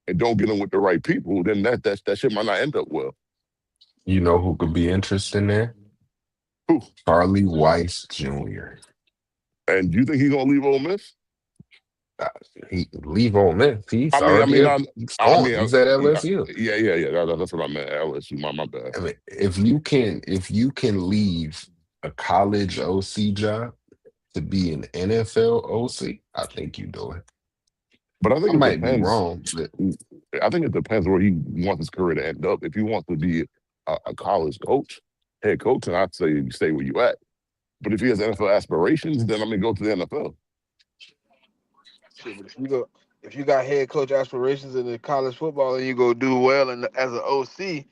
and don't get him with the right people, then that shit might not end up well. You know who could be interesting there? Whew. Charlie Weiss Jr. And do you think he's gonna leave Ole Miss? Uh, he leave Ole Miss. He's I mean, I already mean, he's I gone. mean, He's at yeah, LSU. yeah. That's what I meant. LSU, my bad. I mean, if you can leave a college OC job to be an NFL OC, I think you do it. But I think I it might be depends. wrong, but I think it depends where he wants his career to end up. If he wants to be a college coach, head coach, then I'd say you stay where you at. But if he has NFL aspirations, then I'm gonna go to the NFL. Shit, but if you got head coach aspirations in the college football and you go do well as an OC,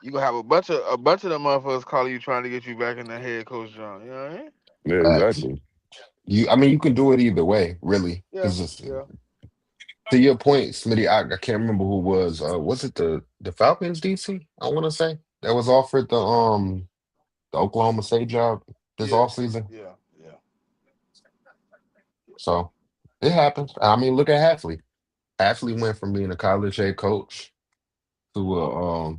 you gonna have a bunch of them motherfuckers calling you trying to get you back in the head coach job. You know what I mean? Yeah, facts. exactly. I mean, you can do it either way, really. Yeah, Because yeah, to your point, Smitty, I can't remember who was it the Falcons DC? I want to say that was offered the Oklahoma State job this yeah, offseason. yeah, yeah. So it happens. I mean, look at Halfley. Halfley went from being a college head coach to a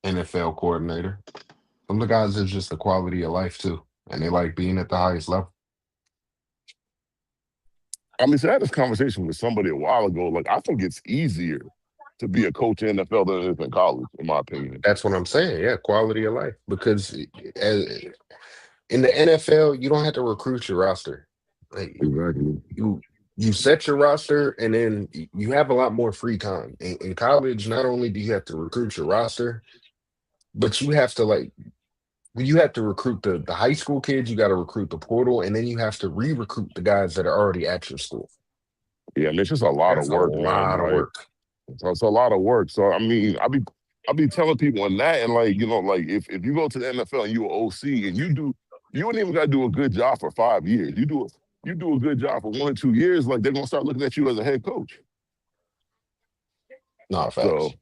NFL coordinator. Some of the guys is just the quality of life too, and they like being at the highest level. I mean, so I had this conversation with somebody a while ago. Like, I think it's easier to be a coach in NFL than it is in college, in my opinion. That's what I'm saying. Yeah, quality of life. Because in the NFL, you don't have to recruit your roster. Like Exactly. you you set your roster and then you have a lot more free time. In college, not only do you have to recruit your roster, but you have to recruit the high school kids, you got to recruit the portal, and then you have to re-recruit the guys that are already at your school. Yeah, I mean, it's just a lot of That's a work, man. lot of Like, work. so it's a lot of work. So I mean, I be telling people in that, and like, like if you go to the NFL and you're OC and you ain't even gotta do a good job for 5 years. You do a good job for 1 or 2 years, like they're gonna start looking at you as a head coach. No facts. So,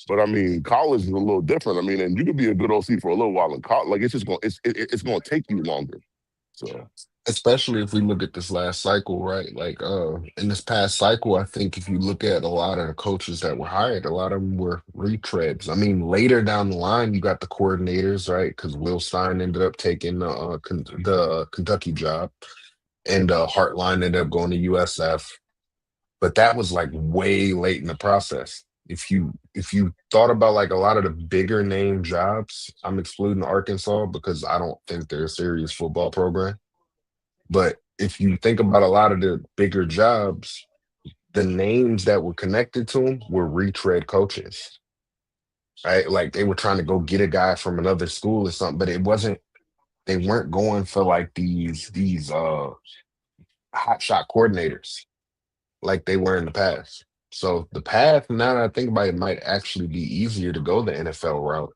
but I mean, college is a little different. I mean, and you could be a good OC for a little while in college. Like it's just it's gonna take you longer. So Especially if we look at this last cycle, right? Like in this past cycle, I think if you look at a lot of the coaches that were hired, a lot of them were retreads. I mean, later down the line, you got the coordinators, right? Because Will Stein ended up taking the Kentucky job, and Hartline ended up going to USF. But that was like way late in the process. If you thought about like a lot of the bigger name jobs, I'm excluding Arkansas because I don't think they're a serious football program. But if you think about a lot of the bigger jobs, the names that were connected to them were retread coaches, right? Like they were trying to go get a guy from another school or something, but they weren't going for like these hot shot coordinators like they were in the past. So the path, now that I think about it, might actually be easier to go the NFL route,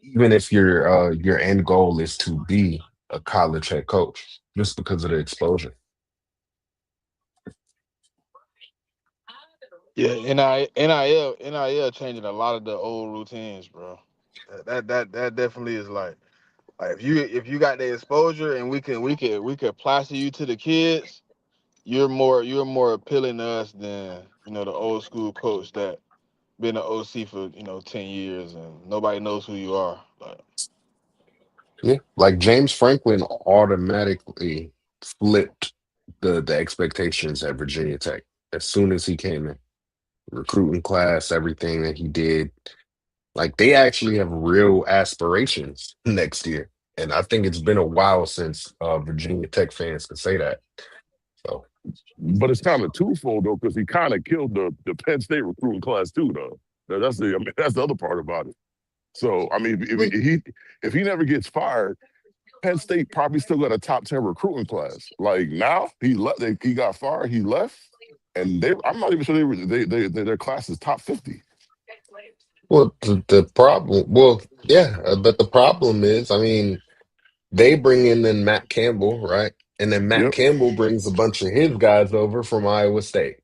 even if your end goal is to be a college head coach, just because of the exposure. Yeah, NIL changing a lot of the old routines, bro. That definitely is like if you got the exposure and we can plaster you to the kids, you're more appealing to us than the old school coach that been an OC for 10 years and nobody knows who you are. Like, Yeah, like James Franklin automatically flipped the expectations at Virginia Tech as soon as he came in. Recruiting class, everything that he did. Like they actually have real aspirations next year. And I think it's been a while since Virginia Tech fans could say that. So but it's kind of twofold though, because he kind of killed the Penn State recruiting class too, though. I mean, that's the other part about it. So I mean, if he never gets fired, Penn State probably still got a top 10 recruiting class. Like now, he got fired, he left, and I'm not even sure their class is top 50. well the problem yeah, but the problem is, I mean, they bring in then Matt Campbell, right? And then Matt Yep. Campbell brings a bunch of his guys over from Iowa State.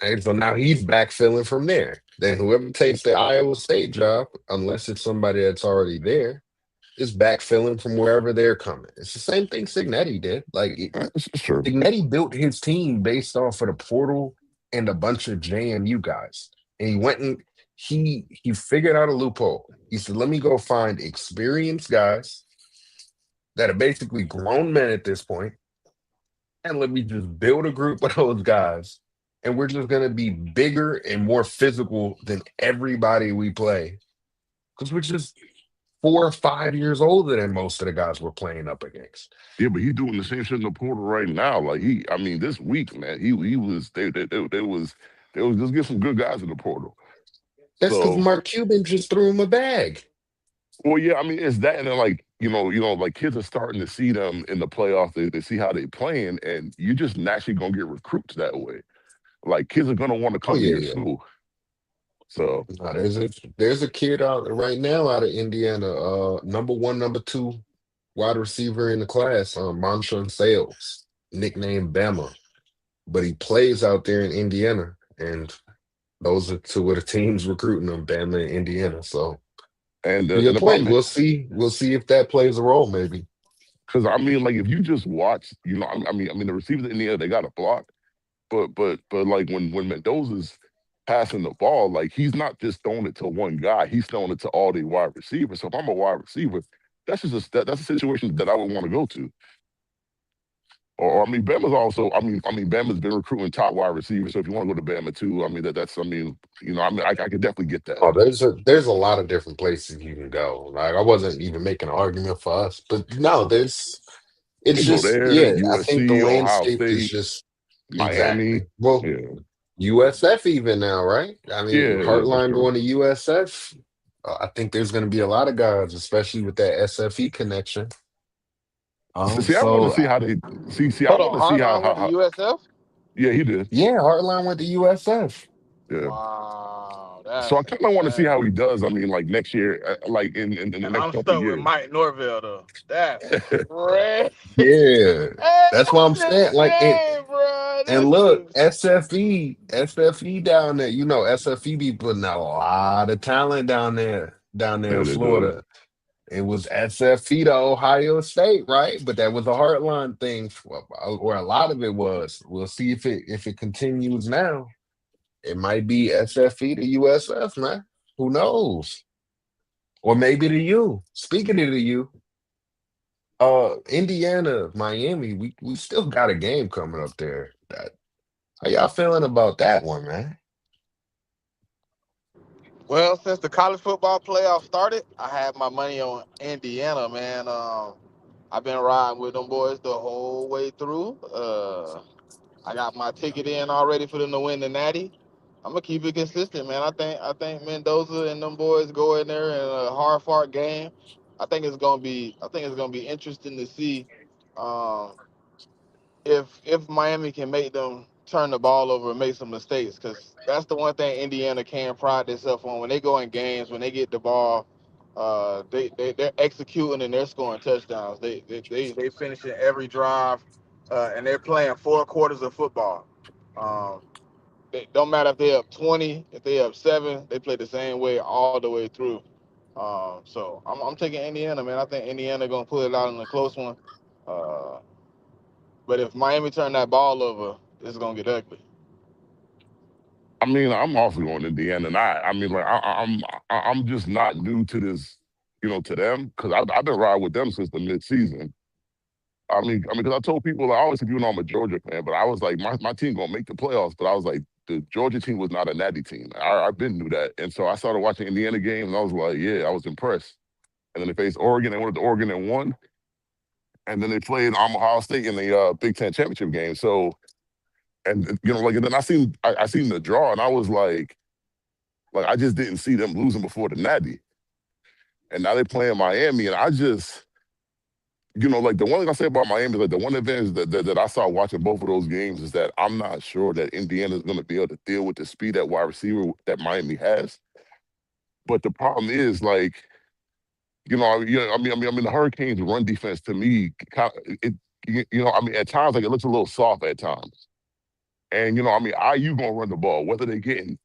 Right? So now he's backfilling from there. Then whoever takes the Iowa State job, unless it's somebody that's already there, is backfilling from wherever they're coming. It's the same thing Signetti did. It's true. Signetti built his team based off of the portal and a bunch of JMU guys. And he went and he figured out a loophole. He said, let me go find experienced guys that are basically grown men at this point, and let me just build a group of those guys. And we're just gonna be bigger and more physical than everybody we play. Because we're just 4 or 5 years older than most of the guys we're playing up against. Yeah, but he's doing the same shit in the portal right now. Like I mean, this week, man, he was they was just get some good guys in the portal. That's because So, Mark Cuban just threw him a bag. well, yeah, I mean, it's that, and then like like kids are starting to see them in the playoffs. They see how they playing, and you're just naturally gonna get recruits that way. Like kids are gonna want to Oh come to yeah, your yeah. school. So, No, there's a kid out right now out of Indiana, number one, number two wide receiver in the class, Monshon Sales, nicknamed Bama, but he plays out there in Indiana, and those are two of the teams recruiting him, Bama and Indiana. So to your and the point, problem, we'll see if that plays a role, maybe. because I mean, like if you just watch, I mean, the receivers in the air, they got a block. But like when Mendoza's passing the ball, like he's not just throwing it to one guy, he's throwing it to all the wide receivers. So if I'm a wide receiver, that's a situation that I would want to go to. Or I mean, Bama's also. I mean, Bama's been recruiting top wide receivers. So if you want to go to Bama too, I mean that's. I mean, I could definitely get that. Oh, there's a lot of different places you can go. Like I wasn't even making an argument for us, but no, You it's can go just there, yeah. I think the USC, Ohio landscape is State, just exactly. Miami. Well, Yeah, USF even now, right? I mean, yeah, that's Heartline true. going to USF. I think there's going to be a lot of guys, especially with that SFE connection. See, I want to So see how they see. I Hold want on, to see Hardline went to how. USF. Yeah, he did. yeah, Heartline went to USF. Yeah. Wow, So I that's kind of want to see how insane. he does. I mean, like next year, like in the next I'm couple of stuck with years. Mike Norvell though. That's crazy. Yeah, Hey, that's what I'm that's saying. Like, and insane, bro. and This look, is SFE down there. You know, SFE be putting out a lot of talent down there Yeah, in they do. Florida. It was SFE to Ohio State, right? But that was a Heartline thing, or a lot of it was. We'll see if it continues now. It might be SFE to USF, man. Who knows? Or maybe to you. Speaking of the U, Indiana, Miami, we still got a game coming up there. How y'all feeling about that one, man? well, since the college football playoff started, I had my money on Indiana, man. I've been riding with them boys the whole way through. I got my ticket in already for them to win the Natty. I'm gonna keep it consistent, man. I think Mendoza and them boys go in there in a hard fought game. I think it's gonna be interesting to see um, if Miami can make them turn the ball over and make some mistakes, because that's the one thing Indiana can pride themselves on. When they go in games, when they get the ball, they're executing and they're scoring touchdowns. They finishing every drive, and they're playing 4 quarters of football. Um, they don't matter if they're up 20, if they're up 7, they play the same way all the way through. So I'm taking Indiana, man. I think Indiana gonna pull it out in a close one. Uh, but if Miami turn that ball over, it's gonna get ugly. I mean, I'm also going to Indiana, and I mean, like, I'm just not new to this, to them because I've been riding with them since the midseason. Because I told people, like, I always said, I'm a Georgia fan, but I was like, my team gonna make the playoffs, but I was like, the Georgia team was not a natty team. I've been knew that, and so I started watching Indiana games, and I was like, yeah, I was impressed. And then they faced Oregon, they went to Oregon and won, and then they played Ohio State in the Big Ten championship game. So, and like, and then I seen the draw, and I was like I just didn't see them losing before the natty, and now they playing Miami, and I just. Like the one thing I say about Miami, like the one advantage that I saw watching both of those games is that I'm not sure that Indiana is going to be able to deal with the speed at wide receiver that Miami has. But the problem is, like, the Hurricanes' run defense to me, at times, like it looks a little soft at times. And IU gonna run the ball, whether they're getting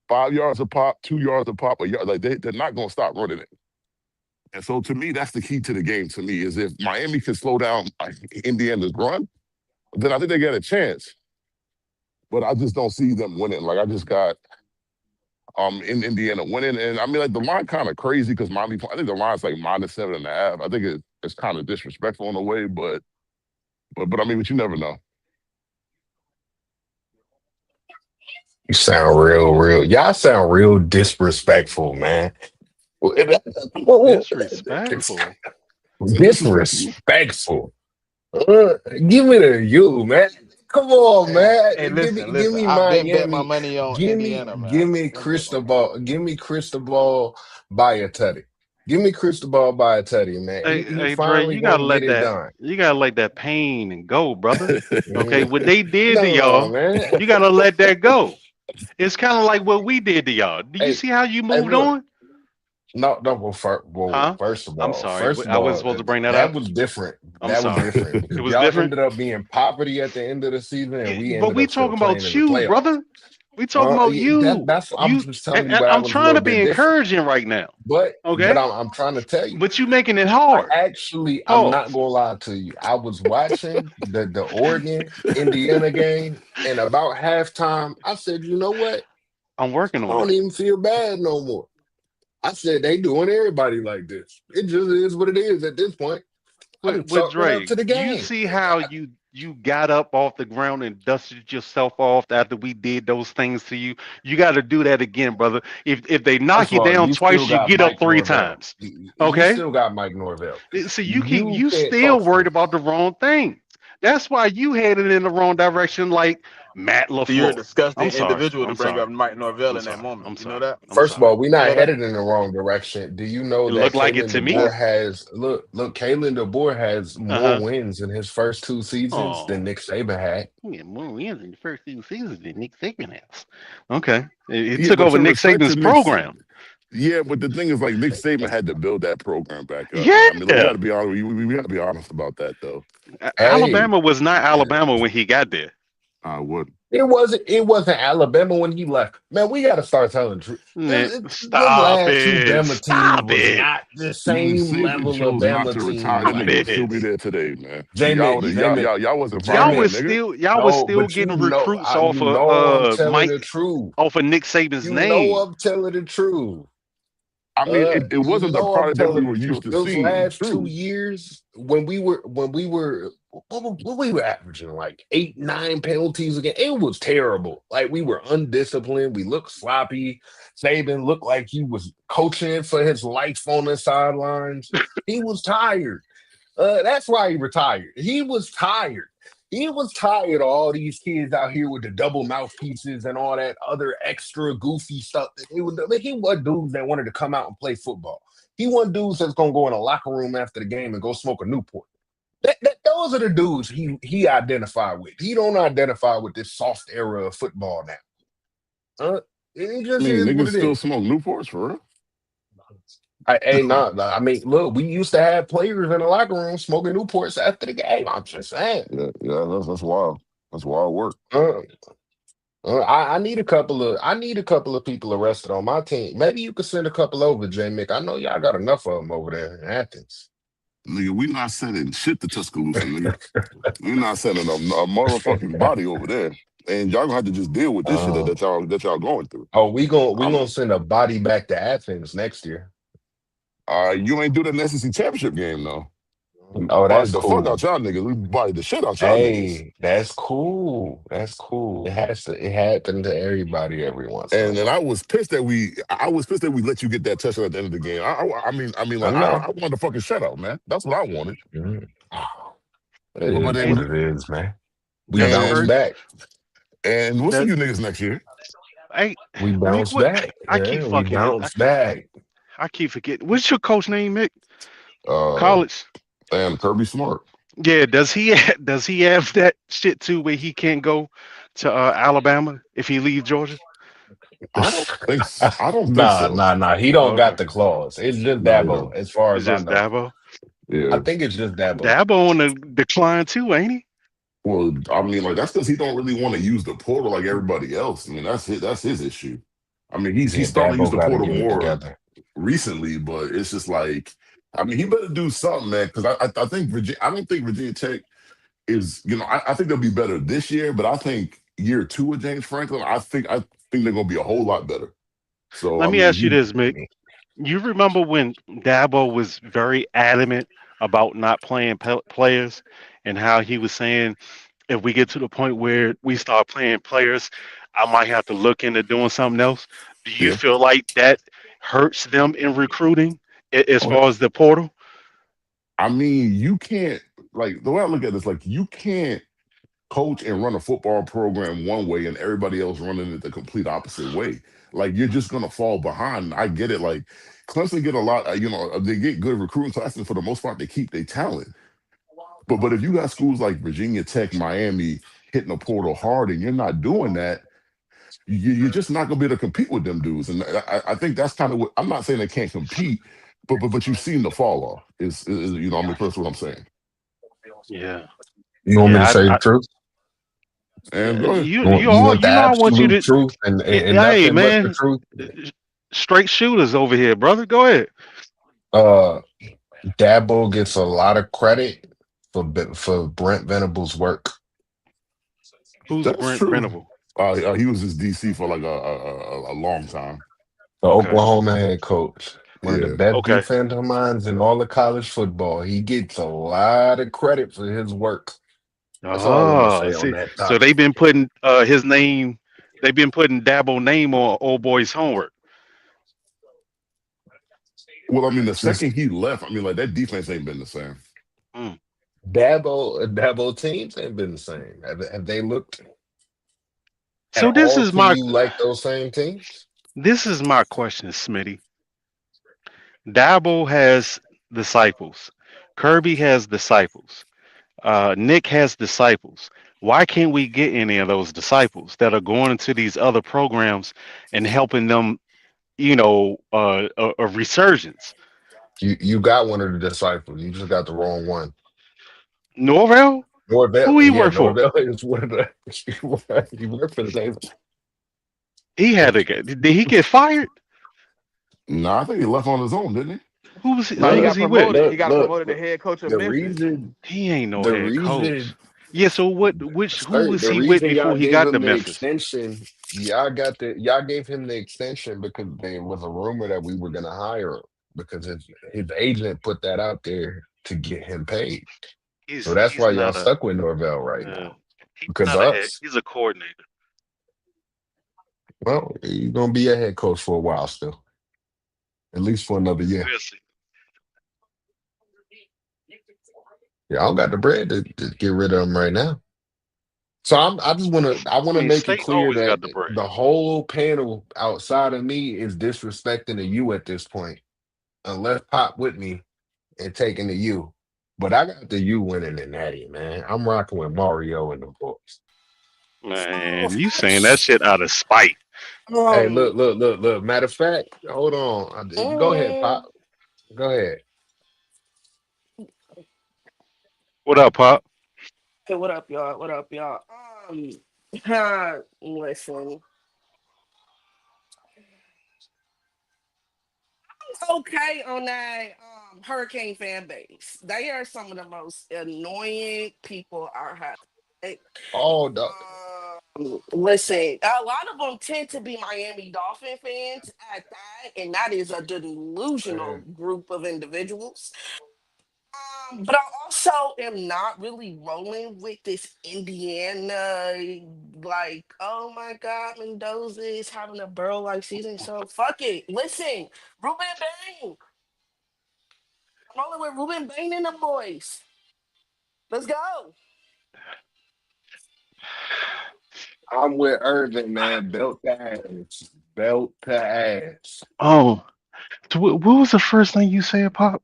5 yards a pop, 2 yards a pop, or yard, like they're not gonna stop running it. And so to me, that's the key to the game. To me, is if Miami can slow down Indiana's run, then I think they get a chance. But I just don't see them winning. Like I just got in Indiana winning, and I mean like the line kind of crazy because Miami. I think the line's like -7.5. I think it's kind of disrespectful in a way, but I mean, but you never know. You sound real. Y'all sound real disrespectful, man. Disrespectful. Disrespectful. Disrespectful. Give me the you, man. Come on, man. Hey, Give listen. me I've been bet my Miami. money on Indiana, Give man. me Been bet my money. Cristobal. Give me Cristobal by a tutty. Give me Cristobal by a tutty, man. He Hey, Dre, finally you gotta gonna get let it that done. you gotta let that pain and go, brother. Okay, Mm. what they did to No, y'all, man. you gotta let that go. It's kind of like what we did to y'all. Do you Hey, see how you hey, moved look. on? No. Huh? I'm sorry. First of I wasn't all, supposed to bring that that up. was different. I'm That was sorry. different It because was y'all different. ended up being poverty at the end of the season, and we But ended we up still talking playing about in the you, playoffs. brother. We talking about Yeah, you. that's I'm You. just telling you And what I I'm was a trying little to be bit different. encouraging right now. But Okay. I'm trying to tell you, But you making it I hard. actually I'm not Pause. gonna lie to you. I was watching the Oregon Indiana game, and about halftime, I said, you know what? I'm working I on it. don't even feel bad no more. I said they doing everybody like this. It just is what it is at this point. I done But chalked it up Dre, to the you game. see how you got up off the ground and dusted yourself off after we did those things to you. You got to do that again, brother. If they knock First of you all, down you still twice, you got get up Mike three Norvell. times. You Okay. still got Mike Norvell. So You you can't still talk to worried me. about the wrong thing. That's why you headed in the wrong direction, like Matt You're a LaFleur. I'm disgusting sorry. individual to I'm bring sorry. up Mike Norvell I'm in that sorry. moment. I'm You know sorry. that? I'm First of sorry. all, we're You not know that? headed in the wrong direction. Do you know It that looked like it Kalen to me. DeBoer has Kalen DeBoer has Uh more huh. wins in his first two seasons than Oh. Nick Saban had. Yeah, more wins in the first two seasons than Nick Saban has. Okay. He Yeah, took but over to Nick respect to Saban's Nick's, program. yeah, but the thing is, like Nick Saban had to build that program back up, man. I mean, look, we got Yeah. to be honest. We got to be honest about that, though. Hey, Alabama was not Alabama when he got there. I would. it wasn't Alabama when he left. Man, we got to start telling the truth. The Stop last two it. Bama teams Stop was it. not the Even same Saban level of chose not Bama to team retire. That Stop nigga like would still it. be this. there today, man. J-Mick, J-Mick, Y'all wasn't Y'all fired J-Mick. that was nigga. still y'all was No, still but getting recruits off you of know I'm telling Mike the truth. off of Nick Saban's You know name. I'm telling the truth. I mean, it You wasn't the know I'm product that we telling were the used truth. to Those seeing. last two True. years when we were what we were averaging like 8, 9 penalties again. It was terrible. Like we were undisciplined. We looked sloppy. Saban looked like he was coaching for his life on the sidelines. He was tired. That's why he retired. He was tired. He was tired of all these kids out here with the double mouthpieces and all that other extra goofy stuff that they would do. Like, he was dudes that wanted to come out and play football. He wasn't dudes that's gonna go in a locker room after the game and go smoke a Newport. Those are the dudes he identified with. He don't identify with this soft era of football now. It I just mean, is what niggas it still is. smoke Newports for real. Hey, no, I mean, look, we used to have players in the locker room smoking Newports after the game. I'm just saying. Yeah, that's wild. That's wild work. Uh, I need a couple of people arrested on my team. Maybe you could send a couple over, JMIK. I know y'all got enough of them over there in Athens. Nigga, we not sending shit to Tuscaloosa, nigga. We not sending a motherfucking body over there. And y'all gonna have to just deal with this shit Uh, that y'all going through. oh, we gonna I'm send a body back to Athens next year. you ain't do that in the SEC championship game though. We Oh, bodied that's the fuck out cool. y'all niggas. We bodied the shit out y'all niggas. Hey, that's cool. That's cool. It happened to everybody every once in a And while. I was pissed that we let you get that touchdown at the end of the game. I know. I wanted a fucking shutout, man. That's what I wanted. Mhm. It But is Hey, what then it is, man. We that's bounce and crazy. back. we'll see That you niggas next year. hey, We Mick, bounce what back. I keep Yeah, we fucking it. bounce back. I keep forgetting. What's your coach name, Mick? Uh College. and Kirby Smart. Yeah, does he have that shit too where he can't go to Alabama if he leaves Georgia? I don't think Nah, so. nah, nah. He don't got Okay. the clause. It's just No, you Dabo, don't. as far It's as I just know. Dabo. I Yeah. think it's just Dabo. Dabo on the decline too, ain't he? Well, I mean, like that's because he don't really want to use the portal like everybody else. I mean, that's his issue. I mean, he's Yeah, starting to use Dabo the got to portal get it more together. recently, but it's just like I mean, he better do something, man. Because I think Virginia. I don't think Virginia Tech is. I think they'll be better this year, but I think year two of James Franklin, I think they're going to be a whole lot better. So Let I me mean, ask you he. this, Mick. You remember when Dabo was very adamant about not playing players and how he was saying if we get to the point where we start playing players, I might have to look into doing something else. Do you Yeah. feel like that hurts them in recruiting as Oh, far as the portal? I mean, you can't like the way I look at this. Like, you can't coach and run a football program one way and everybody else running it the complete opposite way. Like, you're just gonna fall behind. I get it. Like, Clemson get a lot. They get good recruiting classes for the most part. They keep their talent. But if you got schools like Virginia Tech, Miami hitting the portal hard, and you're not doing that, you're just not gonna be able to compete with them dudes. And I think that's kind of what I'm not saying they can't compete, but you've seen the fall off. I mean, that's what I'm saying. Yeah, You want me to yeah. say the truth? And go ahead. You want the I want you absolute to. truth and Hey, nothing but the man, truth? straight shooters over here, brother. Go ahead. Uh, Dabo gets a lot of credit for Brent Venable's work. Who's That's Brent true. Venable? He was his DC for like a long time. The Okay, Oklahoma head coach, one of the Yeah. best okay. defensive minds in all of college football. He gets a lot of credit for his work. That's all I'm gonna Oh, say on see, that so topic. they've been putting his name, they've been putting Dabo name on old boy's homework. Well, I mean, the Just second he left, I mean, like, that defense ain't been the same. Mm. Dabo teams ain't been the same. Have they looked at So all to you like those same teams? this is my question, Smitty. Dabo has disciples. Kirby has disciples. Nick has disciples. Why can't we get any of those disciples that are going into these other programs and helping them, a resurgence? You got one of the disciples. You just got the wrong one. Norvell? Norvell, Who he yeah, work for? Norvell is one of the you work for the same. He had to get. Did he get fired? No, I think he left on his own, didn't he? No, Who he Look, was got he with? promoted. look, He got look. promoted to head coach of The Memphis. reason, He ain't no the head coach. reason, Yeah. So what? Who sir, was the he with reason y'all before he gave got to him the Memphis? extension, y'all gave him the extension because there was a rumor that we were gonna hire him because his agent put that out there to get him paid. So that's He's why y'all not a stuck with Norvell right uh, now. he's Because not of a head. us. He's a coordinator. Well, you're gonna be a head coach for a while still, at least for another year. We'll see. Yeah, I don't got the bread to get rid of him right now. So I I wanna mean, make it State clear always that got the bread. the whole panel outside of me is disrespecting the you at this point, unless Pop with me and taking the you. But I got the you winning the natty, man. I'm rocking with Mario and the boys. Man, you saying that shit out of spite. Hey, Um, look. Matter of fact, hold on. Go ahead, Pop. mm, Go ahead. What up, Pop? hey, what up, y'all? What up, y'all? Um, listen, okay on that Hurricane fan base. They are some of the most annoying people I have. Hey, Oh, dog. listen, a lot of them tend to be Miami Dolphin fans at that, and that is a delusional group of individuals. But I also am not really rolling with this Indiana, like, oh my God, Mendoza is having a Burrow like season. So fuck it. Listen, Ruben Bain. I'm rolling with Ruben Bain and the boys. Let's go. I'm with Irvin, man. Belt to ass. Belt to ass. Oh, what was the first thing you said, Pop?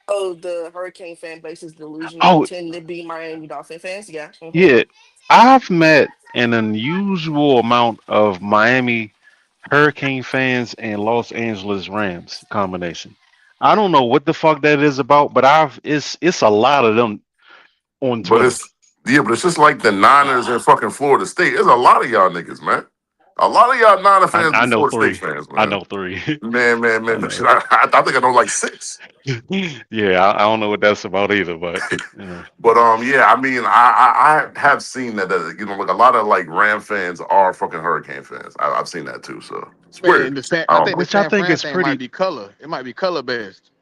Oh, the Hurricane fan base is delusional. Oh, Tend to be Miami Dolphin fans. Yeah. yeah. I've met an unusual amount of Miami Hurricane fans and Los Angeles Rams combination. I don't know what the fuck that is about, but it's a lot of them on But Twitter. it's yeah, but it's just like the Niners and fucking Florida State. There's a lot of y'all niggas, man. A lot of y'all Niner fans I know before State three. fans, I man. know three. I Man. know. I think I know like six. Yeah, I don't know what that's about either, but you know, But yeah, I mean, I have seen that, like a lot of like Ram fans are fucking Hurricane fans. I've seen that too. So it's Man, weird. I I don't think the know. which I San think Fran is thing might pretty. be color. It might be color based.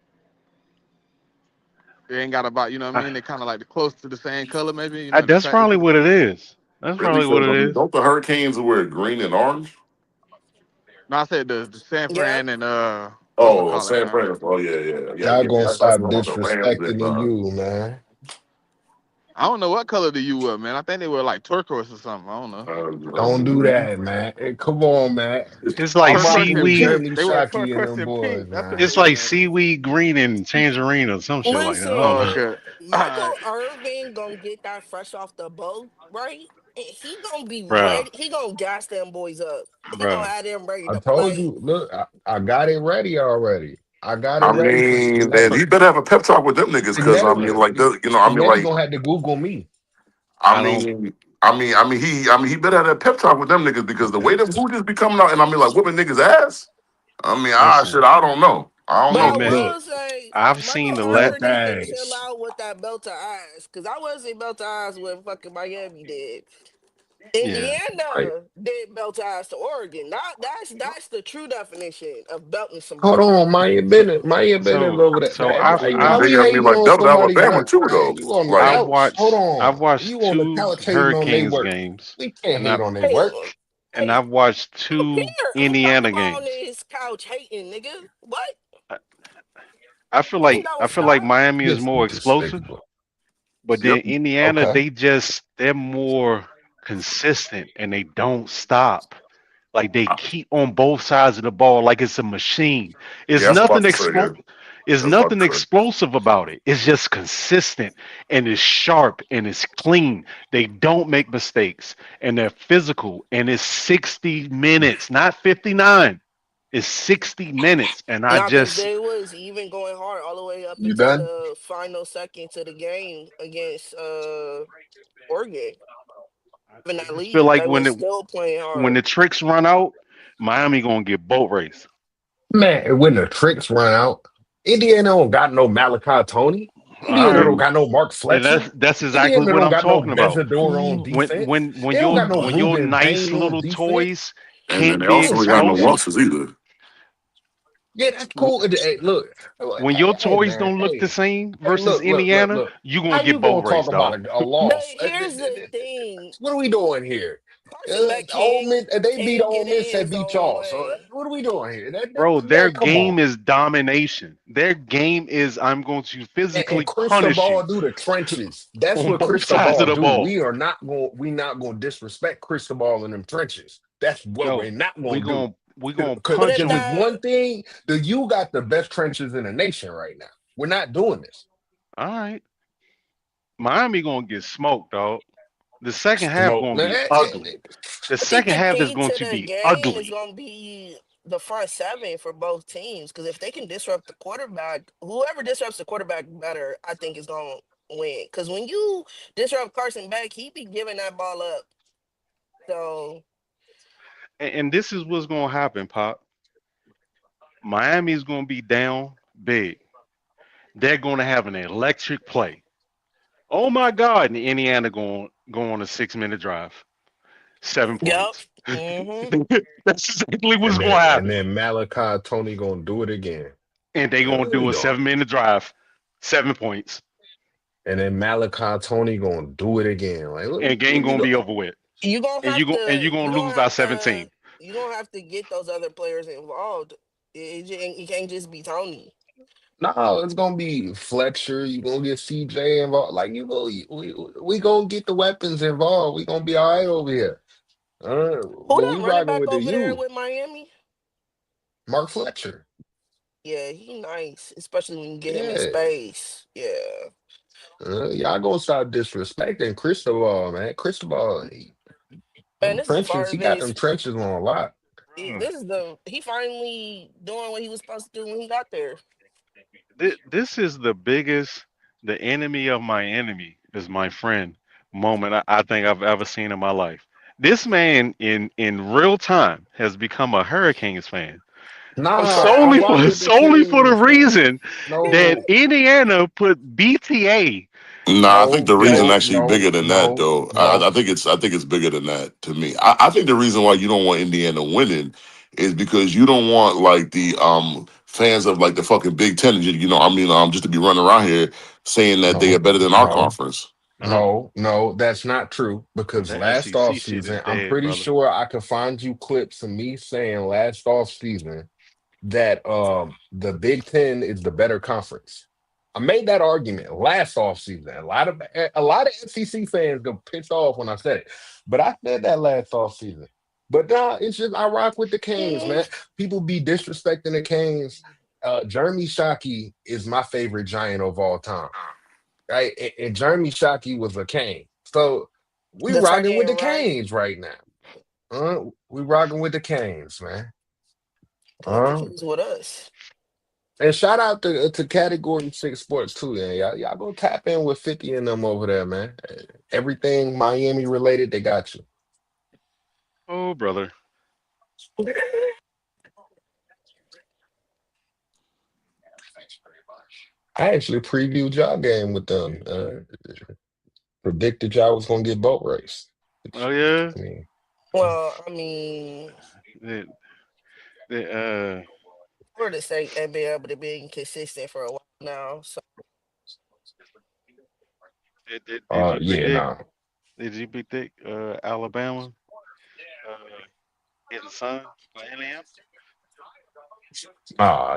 They ain't got about, you know what I I, mean? They kind of like close to the same color, maybe. You know, the that's track. probably what it is. That's Really? probably what Because it I mean, is. don't the Hurricanes wear green and orange? No, I said the San Yep. Fran and what's it Oh, call it, San man? Fran. Oh yeah. Y'all gonna That's stop the one with the Rams disrespecting and the U, man. I don't know what color the U were, man. I think they were like turquoise or something. I don't know. Don't do that, man. Hey, come on, man. It's like I'm rocking Turquoise with and seaweed. pink. Jeremy They were Shockey and turquoise them and boys, pink. That's what man. they It's were, like man. seaweed green and tangerine or some shit like that. I don't Oh, know. Listen, okay. All right. Michael Irvin gonna get that fresh off the boat, right? And he gonna be Bro, ready. He gonna gas them boys up. He gonna bro. have them ready I to told play. you, look, I got it ready already. I got it I ready for mean, and next. he better have a pep talk with them niggas because I mean, like, I mean, Nettie like, gonna have to Google me. I I don't. mean, he better have that pep talk with them niggas because the way them booties be coming out, and I mean, like, whooping niggas ass. I mean, Listen, shit, I don't know. I don't But hey I know. man, Look, will say I've Michael seen the let. Irvin belt need to chill ass. out with that belt to ass. Cause I wasn't belt to ass when fucking Miami did. Yeah, Right. Indiana did belt to ass to Oregon. That's the true definition of belting Hold somebody. on, Maya so Bennett. Maya Bennett over there. so Man, I've why I've we They got me hating like on double somebody Alabama got, too, man, though. you on the Like, couch. Hold I've on. watched You on the two couch hating on their Hurricanes work. games, We can't and hate I on their Hey, work. and hey, I've watched here, two ain't Indiana nobody on games. this couch hating, nigga. What? I, Ain't no I feel like stop. Miami is This more is explosive, despicable. but yep. then Indiana Okay. they're more consistent and they don't stop. Like they keep on both sides of the ball like it's a machine. It's Yeah, that's what I'm nothing about to say. Yeah, it's that's what nothing I'm about to say. explosive about it. It's just consistent and it's sharp and it's clean. They don't make mistakes and they're physical and it's 60 minutes, not 59. It's 60 minutes and I Nah, cause just they was even going hard all the way up You until done? the final seconds of the game against Oregon. Having I that just feel lead, like they was still playing when hard. the tricks run out, Miami going to get boat race. Man, when the tricks run out, Indiana don't got no Malachi Tony. All Indiana right. don't got no Mark And Fletcher. that's exactly Indiana what don't I'm got no talking about. Mesidor on When defense. when when They don't your got no when your Ruben nice Payne on little defense. toys And then can't they be also Yeah, ain't got no man. explosive, losses either. Yeah, that's w- cool. Hey, look, when your hey, toys man, don't look the hey, same hey, versus Indiana, look. you How gonna you get gonna boat talk race, about dog. a But loss? here's the thing: What are we doing here? Carson Beck Ole Miss, they beat can Ole get Miss, in they his beat own y'all. So way. what are we doing here? Bro, their Man, come game on. is domination. Their game is I'm going to And physically punish you Cristobal do the trenches. That's on what both sides of Cristobal the do. ball. We not gonna disrespect Cristobal in them trenches. That's what we're Yo, not we gonna do. going we gonna Cause But punch if if it's them. that one thing, the U got the best trenches in the nation right now. We're not doing this. All right, Miami gonna get smoked, dog. The second half Smoke, gonna man. be ugly. The I think second the half is key going to to the be game is ugly. going to be the front seven for both teams. Because if they can disrupt the quarterback, whoever disrupts the quarterback better, I think is going to win. Because when you disrupt Carson Beck, he be giving that ball up. So And this is what's gonna happen, Pop. Miami's gonna be down big. They're gonna have an electric play. Oh my God! And Indiana going go on a 6 minute drive, 7 yep. points. Hmm. That's exactly what's And gonna then and happen. then Malachi Tony gonna do it again. And they Man, gonna what are we do a doing? 7 minute drive, 7 points, And then Malachi Tony gonna do it again. Like, and what game are we gonna be doing? over with. And you You gonna lose gonna by have 17. to you gonna have to get those other players involved. It can't just be Tony. No, it's gonna be Fletcher. You gonna get CJ involved. Like we gonna get the weapons involved. We gonna be all right over here. Who But we that running rocking back with the over there U. with Miami? Mark Fletcher. Yeah, he nice, especially when you get him in Yeah. space. Yeah. Y'all gonna stop disrespecting Cristobal, man. Cristobal, Man, them this is trenches. far He of got them his. trenches on a lot. Mm. This is the he finally doing what he was supposed to do when he got there. This is the biggest, the enemy of my enemy is my friend moment I think I've ever seen in my life. This man in real time has become a Hurricanes fan Nah, I solely rock for with the solely for the Kings, man. reason that No, Indiana put BTA. Nah, I think no, the reason no, actually no, bigger than that no, though. I no. think it's bigger than that to me. I think the reason why you don't want Indiana winning is because you don't want like the fans of like the fucking Big Ten, just to be running around here saying that they are No, better than our no, conference. Mm, no, that's not true. Because that last SEC off shit is season, I'm dead, pretty brother. sure I could find you clips of me saying last off season that the Big Ten is the better conference. I made that argument last off season. A lot of SEC fans go pissed off when I said it, but I said that last off season. But nah, it's just I rock with the Canes, man. People be disrespecting the Canes. Jeremy Shockey is my favorite Giant of all time, right? And Jeremy Shockey was a Cane, so we The rocking with Turkey, the right? Canes right now. We rocking with the Canes, man. Well, Uh, he's with us. and shout out to Category 6 Sports too, man. Y'all go tap in with 50 and them over there, man. Everything Miami related, they got you. Oh, brother. I actually previewed y'all game with them. Predicted y'all was gonna get boat race. Oh Which, yeah. I mean, Well, I mean, The, the, Florida State ain't been able to be consistent for a while now. So did you yeah, predict? nah. Did you predict Alabama getting sun by Indiana?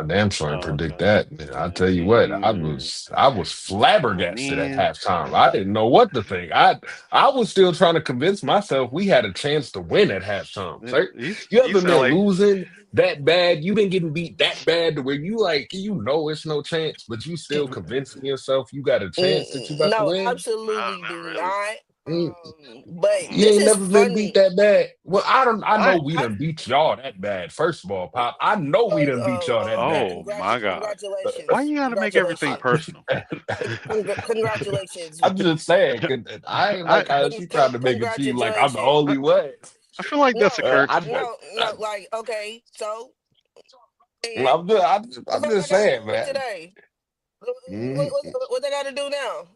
Damn sure didn't Oh, predict okay. that. Man, I tell you what, I was Come on flabbergasted at in. halftime. I didn't know what to think. I was still trying to convince myself we had a chance to win at halftime. Sir, you You ever sound been like losing that bad? You been getting beat that bad to where you like it's no chance, but you still convincing yourself you got a chance that you about to no, win. absolutely not do really. not. Mm, But You this ain't is never been beat funny. that bad. Well, I don't. I I know we I done beat y'all that bad. First of all, Pop, I know we done beat y'all that bad. oh my God. Why congratulations, you gotta make everything congratulations, personal? congratulations, I'm just saying, I ain't I like how she tried to make it seem like I'm the congratulations. only one. I feel like that's a No, I, courtesy. no, no. Like, okay, so and I'm what I just got to do saying, with man. today? Mhm. What they got to do now?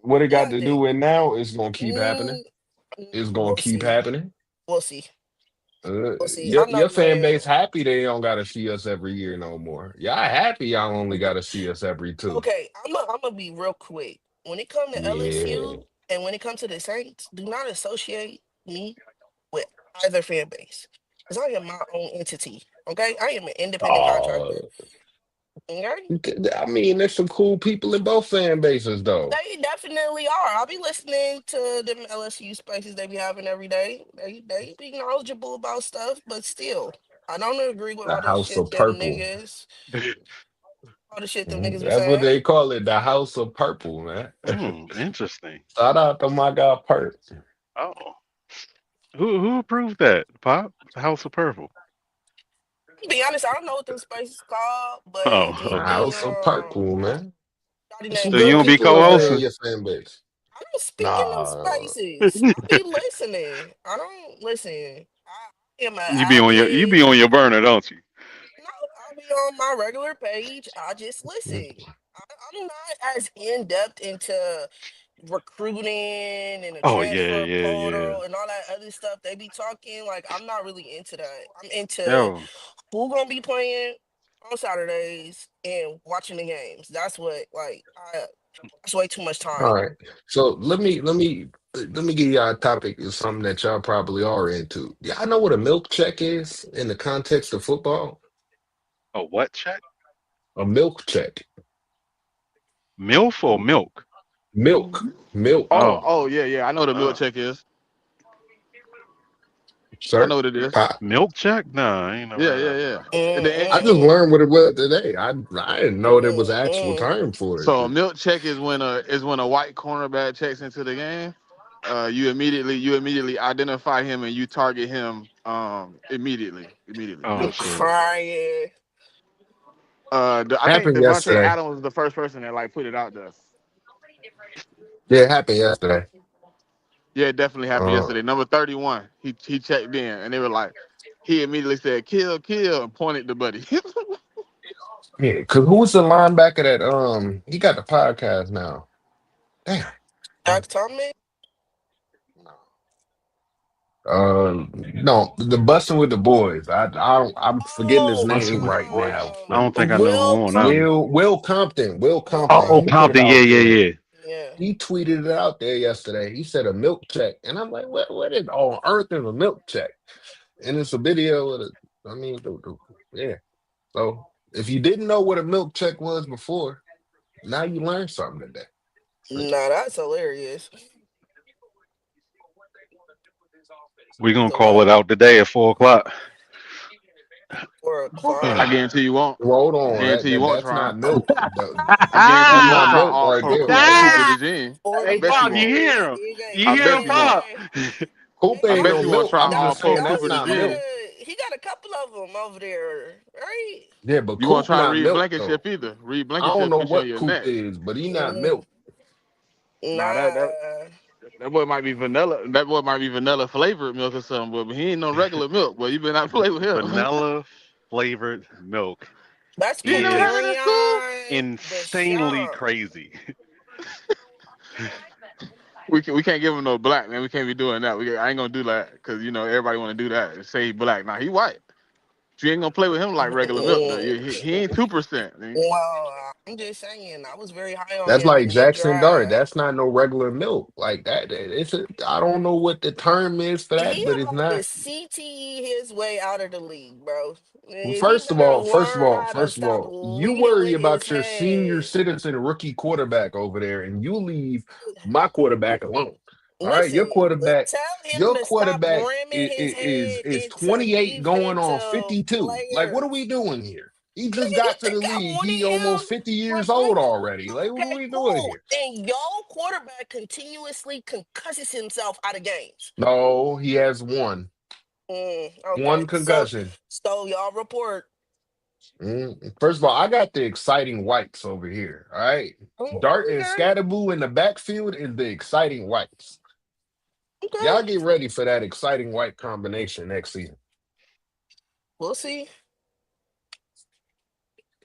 What it got to do Nothing. with now is gonna keep happening. Mm, It's gonna we'll keep see. happening. We'll see. We'll see. Your I'm your not fan playing. base happy they don't gotta see us every year no more. Y'all happy y'all only gotta see us every two. Okay, I'm gonna be real quick. When it comes to Yeah. LSU and when it comes to the Saints, do not associate me with either fan base because I am my own entity. Okay, I am an independent contractor. Oh, Okay, I mean, there's some cool people in both fan bases though. they definitely are. I'll be listening to them LSU spaces they be having every day. They be knowledgeable about stuff, but still, I don't agree with The all the House shit of them Purple. niggas, all the shit them Mhm. niggas be That's what saying. they call it, the House of Purple, man. Interesting. Shout out to my guy Perk. Oh, who approved that? Pop, House of Purple. To be honest, I don't know what them spaces called, but The Oh, it okay. be House of Purple, man. shawty There's some named So you good don't be Perk. people over there in co-hosting? your fan base. I don't speak in them Nah, spaces. I be listening. I don't listen. I am an You avid. be on your burner, don't you? No, I'll be on my regular page. I just listen. I'm not as in depth into recruiting and the Oh yeah, transfer yeah, yeah. portal and all that other stuff. They be talking like I'm not really into that. I'm into Yo, who gonna be playing on Saturdays and watching the games. That's what that's way too much all time. right. So let me give y'all a topic is something that y'all probably are into. Y'all know what a milk check is in the context of football? a what check? A milk check. Milf or milk? Milk, Oh, Oh, oh yeah, yeah. I know what a milk uh, check is. I sir. know what it is. milk check? Nah, I ain't never Yeah, heard yeah, of yeah. And then, I just Mm-mm. learned what it was today. I didn't know there was an actual Mm-mm. term for so a it. milk check is when a white cornerback checks into the game. You immediately identify him and you target him immediately. that. Oh I'm shit. crying. I think Happened Devontae yesterday. Adams was the first person that like put it out there. Yeah, it happened yesterday. Yeah, it definitely happened Uh, yesterday. Number 31, he checked in, and they were like, he immediately said, "Kill, kill," and pointed to Buddy. yeah, because who was the linebacker that he got the podcast now? Damn. Jack Tomlin. No, the busting with the boys. I don't. I'm forgetting his Oh, Busting name with the right now. boys. I don't think I know Will who on that one. Compton. Will Compton. Will Will Compton. Oh, He put it Compton. Compton. Yeah, out yeah, there. yeah. Yeah. He tweeted it out there yesterday. He said a milk check, and I'm like, what is on earth is a milk check? And it's a video of the. I mean, yeah. So if you didn't know what a milk check was before, now you learned something today. Nah, that's hilarious. We gonna So call what? it out today at 4 o'clock. 4 o'clock. I guarantee you won't. Hold I on, guarantee you won't, that's Tron. not milk. I guarantee you That's won't, not Tron. milk All right there. Cooper the Gene. Four I Hey, bet you Pop, o'clock. you won't. hear him? You I hear bet him, you won't. Pop? Yeah. Cooper I ain't bet no you won't, milk. Tron. I'm All just four saying Y'all that's Cooper the not still Gene. milk. good. He got a couple of them over there, right? Yeah, but You won't Coop try to not read milk though. Blankenship either. Read I don't Blankenship know put you on what your Coop neck. is, but he not Mm, milk. Nah, that nah. that boy might be vanilla. That boy might be vanilla flavored milk or something, but he ain't no regular milk. Boy, you better not play with him. Vanilla flavored milk That's You ain't never heard is that at school? Quaterion insanely Deshaun. crazy. We can't give him no black, man. We can't be doing that. I ain't gonna do that because everybody want to do that and say he black. Nah, he white. But you ain't gonna play with him like regular milk though. He ain't 2%. Well, I'm just saying, I was very high on That's him like in mid Jackson Dart. draft. That's not no regular milk. Like that. I don't know what the term is for that, He but it's about to not. CTE his way out of the league, bro. He First of better all, learn how to first of stop all, you worry leaving his about your senior head. citizen rookie quarterback over there, and you leave my quarterback alone. All right, Listen, tell him your to stop quarterback ramming his head is into 28 going on defensive 52. Like, what are we players. doing here? He just Nigga, you got to the think I league. He wanted almost him 50 years old replaced? already. Like, what are Okay, we doing cool. here? And your quarterback continuously concusses himself out of games. No, he has one Okay, so concussion. y'all report. First of all, I got the exciting whites over here. All right. Dart and Okay, Scatterboo in the backfield is the exciting whites. okay, Y'all get ready for that exciting white combination next season. we'll see.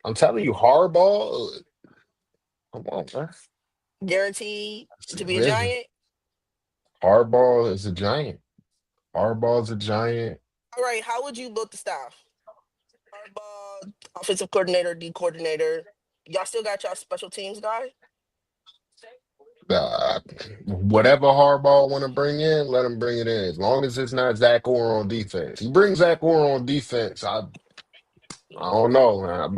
I'm telling you, Harbaugh. Come on, man. Guaranteed to be a Listen, giant. Harbaugh is a giant. Harbaugh's a giant. All right, how would you build the staff? Harbaugh, offensive coordinator, D coordinator. Y'all still got y'all special teams guy? Uh, whatever Harbaugh want to bring in, let him bring it in. As long as it's not Zach Orr on defense. He brings Zach Orr on defense. I don't know, man.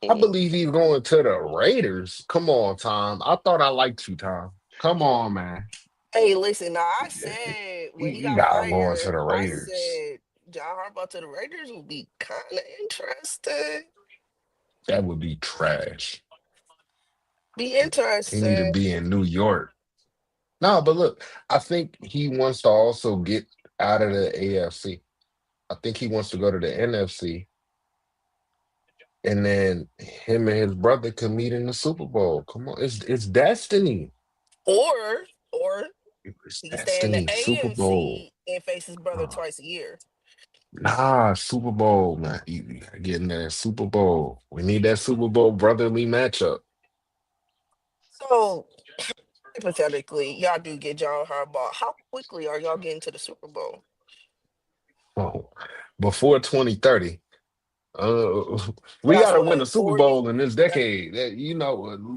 I Mm. believe he's going to the Raiders. Come on, Tom. I thought I liked you, Tom. Come on, man. Hey, listen, now I Yeah, said when he you got got him going to fired, the I Raiders. said John Harbaugh to the Raiders would be kind of interesting. That would be trash. Be He need to interesting. be in New York. No, but look, I think he wants to also get out of the AFC. I think he wants to go to the NFC, and then him and his brother could meet in the Super Bowl. Come on, it's destiny. Or It's he can stay in the destiny. Super Bowl. AFC and face his brother Uh, twice a year. nah, Super Bowl, man. You gotta get in there. Super Bowl. We need that Super Bowl brotherly matchup. So hypothetically, y'all do get John Harbaugh. How quickly are y'all getting to the Super Bowl? Oh, before 2030. Uh, So we got that's to win what the Super 40. Bowl in this That, decade.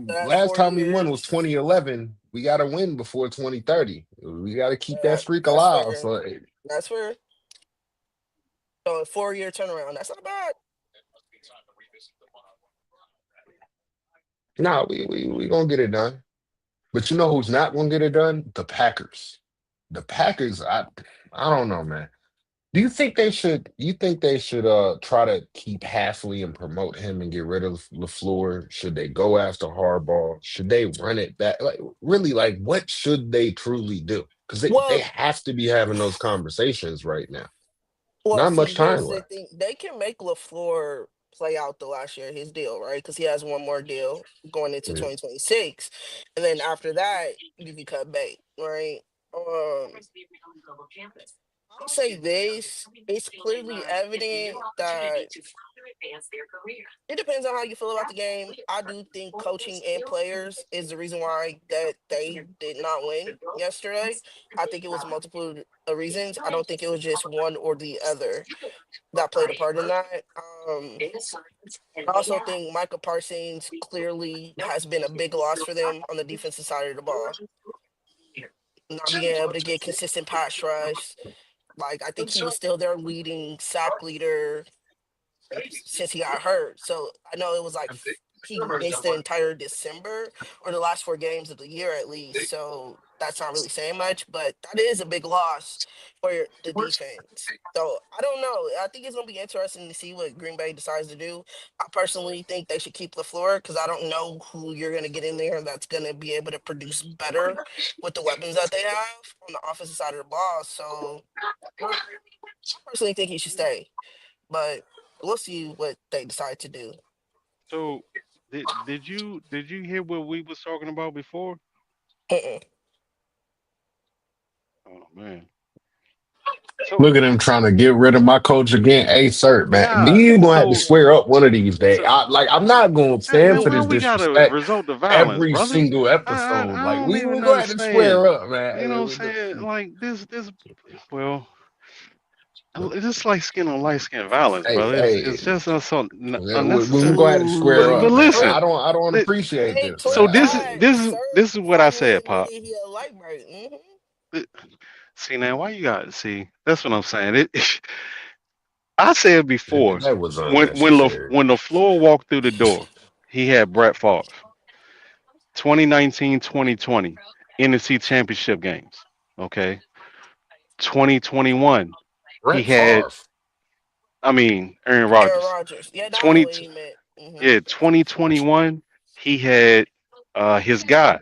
that's Last 40 time we won was years. 2011. We got to win before 2030. We got to keep that streak That's alive. fair. So, That's fair. So a 4 year turnaround. That's not bad. nah, we gonna get it done. But you know who's not gonna get it done? The Packers. The Packers. I don't know, man. Do you think they should? You think they should try to keep Halfley and promote him and get rid of LaFleur? Should they go after Harbaugh? Should they run it back? Like really, like what should they truly do? Because they Well, have to be having those conversations right now. well, Not much see, time here's the left. thing. They can make LaFleur play out the last year of his deal, right? Because he has one more deal going into Yeah. 2026. And then after that, you can cut bait, right? Um, I'll say this: it's clearly evident that it depends on how you feel about the game. I do think coaching and players is the reason why that they did not win yesterday. I think it was multiple reasons. I don't think it was just one or the other that played a part in that. I also think Micah Parsons clearly has been a big loss for them on the defensive side of the ball. Not being able to get consistent pass rush. Like I think he was still their leading sack leader since he got hurt. So I know it was like he missed the entire December or the last 4 games of the year at least. So that's not really saying much, but that is a big loss for the defense. So I don't know. I think it's gonna be interesting to see what Green Bay decides to do. I personally think they should keep LaFleur because I don't know who you're gonna get in there that's gonna be able to produce better with the weapons that they have on the offensive side of the ball. So I personally think he should stay, but we'll see what they decide to do. So did you hear what we was talking about before? Mm-mm. Oh man. So Look at him trying to get rid of my coach again. Hey, sir, man, me nah. you gonna have to So square up one of these days. so I'm not gonna stand man, for why this we gotta disrespect resort to violence, every brother? single episode. I Like don't we even gonna have to understand. square up, You know what I'm man. saying? Like this. Well, it's just like skin on light skin violence, Hey, brother. It's hey, just so we unnecessary. gonna have to square But up, Ooh. man. listen, I don't li- appreciate Hey, this, so Twin, man. this is what I finally said, Pop. admitted he a light bright. Mm-hmm. Li- See now, why you got see? That's what I'm saying. I said before That was unnecessary. when the floor walked through the door, he had Brett Favre, 2019, 2020, NFC Championship games. Okay, 2021, he Brett had. Favre. I mean, Aaron Aaron Rodgers. Rodgers. Yeah, now I know 20, what he meant. Mm-hmm. yeah, 2021, he had his guy,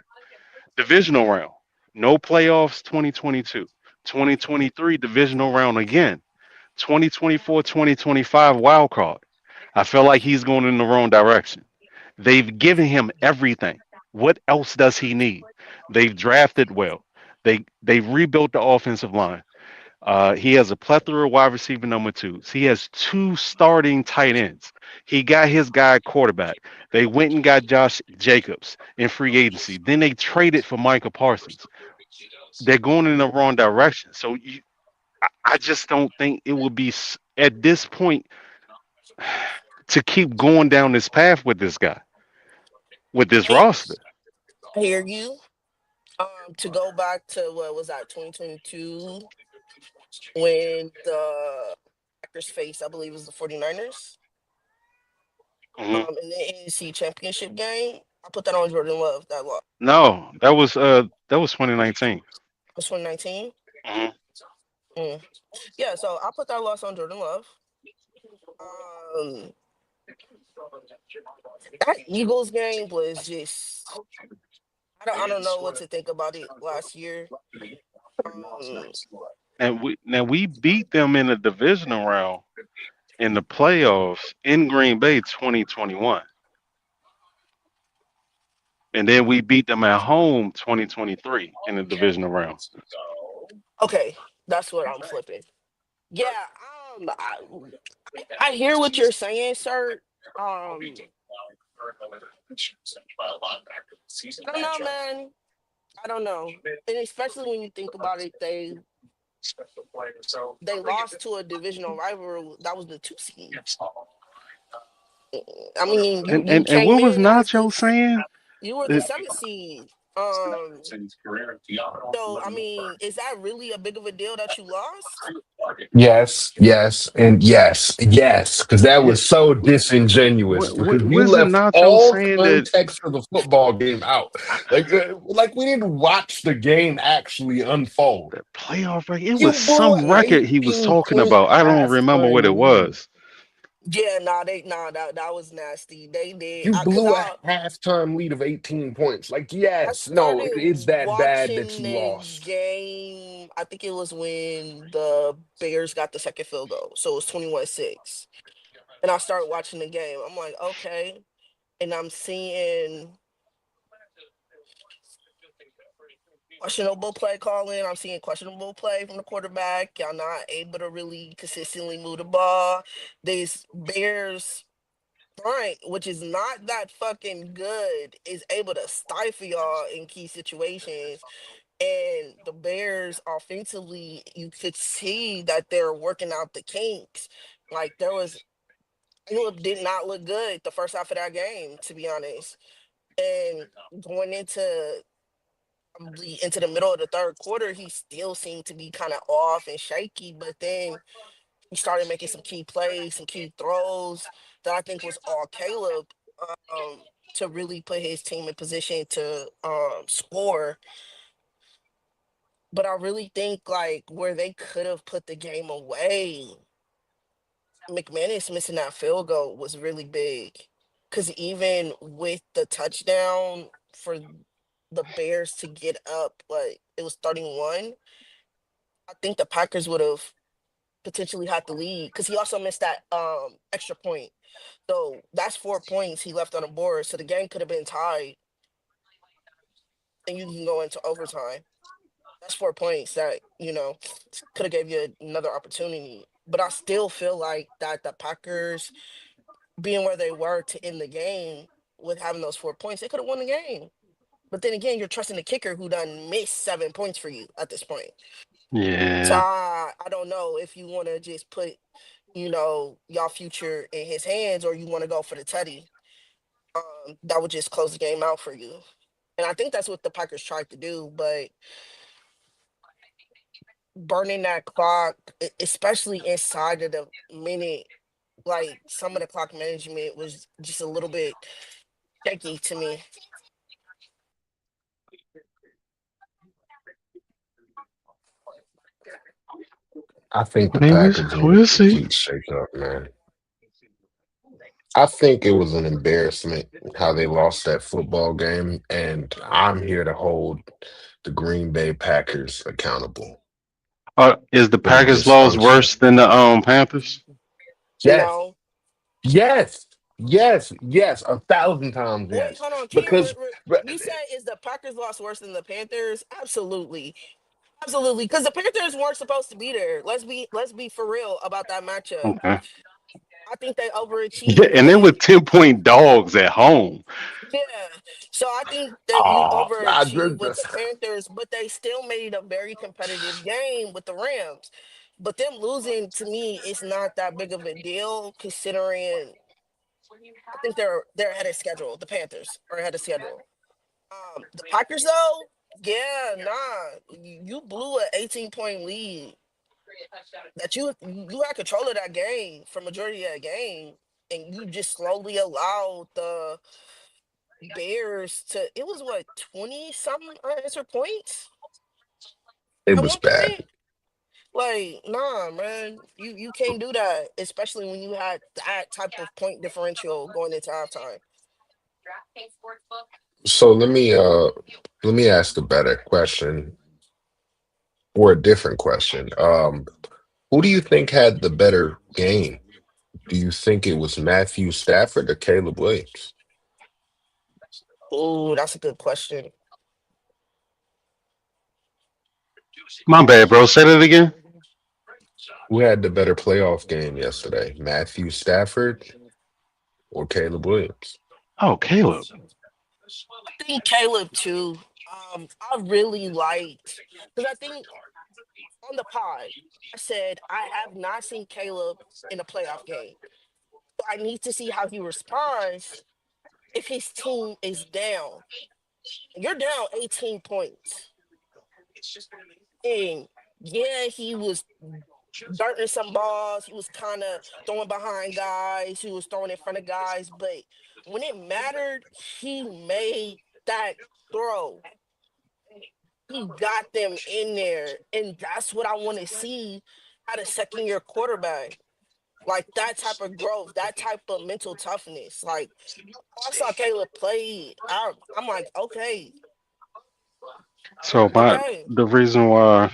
divisional round. No playoffs 2022. 2023 divisional round again. 2024, 2025 wild card. I feel like he's going in the wrong direction. They've given him everything. What else does he need? They've drafted well. They rebuilt the offensive line. He has a plethora of wide receiver number twos. He has two starting tight ends. He got his guy quarterback. They went and got Josh Jacobs in free agency. Then they traded for Michael Parsons. They're going in the wrong direction. So I just don't think it would be at this point to keep going down this path with this guy, with this It, roster. I hear you. To go back to what was that 2022 when the Packers faced, I believe it was the 49ers, Hmm. in the NFC Championship game. I put that on Jordan Love. That loss. No, that was 2019. It was 2019. Hmm. Mm. Yeah, so I put that loss on Jordan Love. Um, that Eagles game was just I don't know what to think about it last year. Um, And we beat them in the divisional round in the playoffs in Green Bay 2021. And then we beat them at home 2023 in the divisional round. okay, that's what I'm flipping. Yeah, I hear what you're saying, sir. I don't know, man. I don't know, and especially when you think about it, they lost to a divisional rival that was the 2 seed. I mean, you And came what was in as Nacho this. saying? You were the That- 7th seed. So I mean, is that really a big of a deal that you lost? Yes, yes, and yes, because that yeah, was so disingenuous. Because you wasn't left Nacho all saying that context of the football game out, like we didn't watch the game actually unfold. the playoff record? It You was blew some an record he was talking18-point about. I don't remember what it halftime lead. was. Yeah, that was nasty. They did You because blew a halftime lead of 18 points. Like, I yes, no, started it's that bad that watching you the lost. game. I think it was when the Bears got the second field goal, so it was 21-6. And I started watching the game. I'm like, okay, and I'm seeing Questionable play calling. I'm seeing questionable play from the quarterback. Y'all not able to really consistently move the ball. These Bears front, which is not that fucking good, is able to stifle y'all in key situations. And the Bears offensively, you could see that they're working out the kinks. Like there was Caleb did not look good the first half of that game, to be honest. And going into the middle of the third quarter, he still seemed to be kind of off and shaky. But then he started making some key plays, some key throws that I think was all Caleb to really put his team in position to score. But I really think like where they could have put the game away, McManus missing that field goal was really big. Because even with the touchdown for the Bears to get up, like it was 31, I think the Packers would have potentially had the lead because he also missed that extra point. So that's 4 points he left on the board. So the game could have been tied and you can go into overtime. That's 4 points that, could have gave you another opportunity. But I still feel like that the Packers being where they were to end the game with having those 4 points, they could have won the game. But then again, you're trusting the kicker who done missed 7 points for you at this point. So Yeah. I don't know if you want to just put, y'all future in his hands or you want to go for the Teddy. That would just close the game out for you. And I think that's what the Packers tried to do, but burning that clock, especially inside of the minute, like some of the clock management was just a little bit shaky to me. I think the Maybe Packers need a we'll see. complete shakeup, man. I think it was an embarrassment how they lost that football game, and I'm here to hold the Green Bay Packers accountable Is the for the Packers loss dysfunction. worse than the Panthers? Yes, No. yes, yes, yes, 1,000 times Wait, yes. hold on. Can you Because you said is the Packers loss worse than the Panthers? Absolutely. Absolutely. Because the Panthers weren't supposed to be there. Let's be for real about that matchup. Okay. I think they Yeah, overachieved and they were big. 10-point dogs at home. Yeah. So I think that you oh, overachieved with the Panthers, but they still made a very competitive game with the Rams. But them losing to me is not that big of a deal considering I think they're ahead of schedule. The Panthers are ahead of schedule. The Packers though, yeah, nah. You blew an 18-point lead that you had control of that game for majority of that game, and you just slowly allowed the Bears to. It was what 20 something unanswered points it at was one bad. point. Like, nah, man, you can't do that, especially when you had that type of point differential going into halftime. So let me ask a better question or a different question. Who do you think had the better game? Do you think it was Matthew Stafford or Caleb Williams? Oh, that's a good question. My bad, bro. Say that again. Who had the better playoff game yesterday? Matthew Stafford or Caleb Williams? Oh, Caleb. I think Caleb too. I really liked because I think on the pod, I said I have not seen Caleb in a playoff game. So I need to see how he responds if his team is down. You're down 18 points. And yeah, he was darting some balls. He was kind of throwing behind guys. He was throwing in front of guys. But when it mattered, he made that throw. He got them in there. And that's what I want to see out of second year quarterback. Like that type of growth, that type of mental toughness. Like I saw Caleb play. I'm like, okay, So okay. the reason why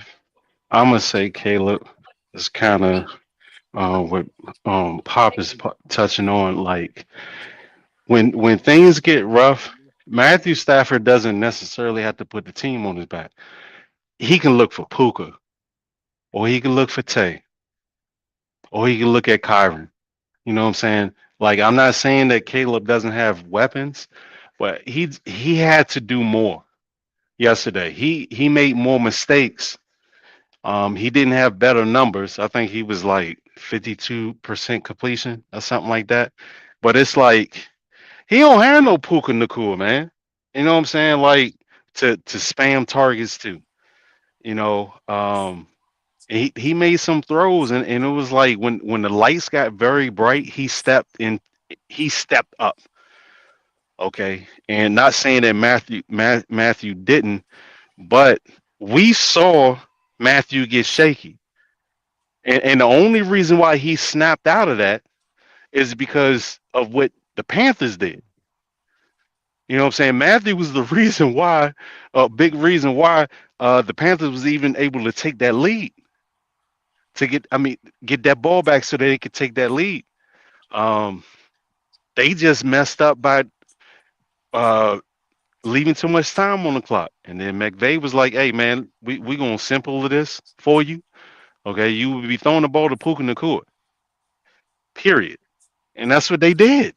I'm gonna say Caleb is kind of what Pop is touching on. Like when things get rough. Matthew Stafford doesn't necessarily have to put the team on his back. He can look for Puka, or he can look for Tay, or he can look at Kyron. You know what I'm saying? Like I'm not saying that Caleb doesn't have weapons, but he had to do more yesterday. He made more mistakes. He didn't have better numbers. I think he was like 52% completion or something like that. But it's like he don't have no Puka Nakua, man. You know what I'm saying? Like to spam targets too. You know, he made some throws and it was like when the lights got very bright, he stepped up. Okay. And not saying that Matthew didn't, but we saw Matthew get shaky. And the only reason why he snapped out of that is because of what the Panthers did. You know what I'm saying? Matthew was the reason why, a big reason why the Panthers was even able to take that lead to get that ball back so that they could take that lead. Um, they just messed up by uh, leaving too much time on the clock. And then McVay was like, "Hey man, we gonna simple this for you. Okay, you will be throwing the ball to Puka Nakua. Period." And that's what they did.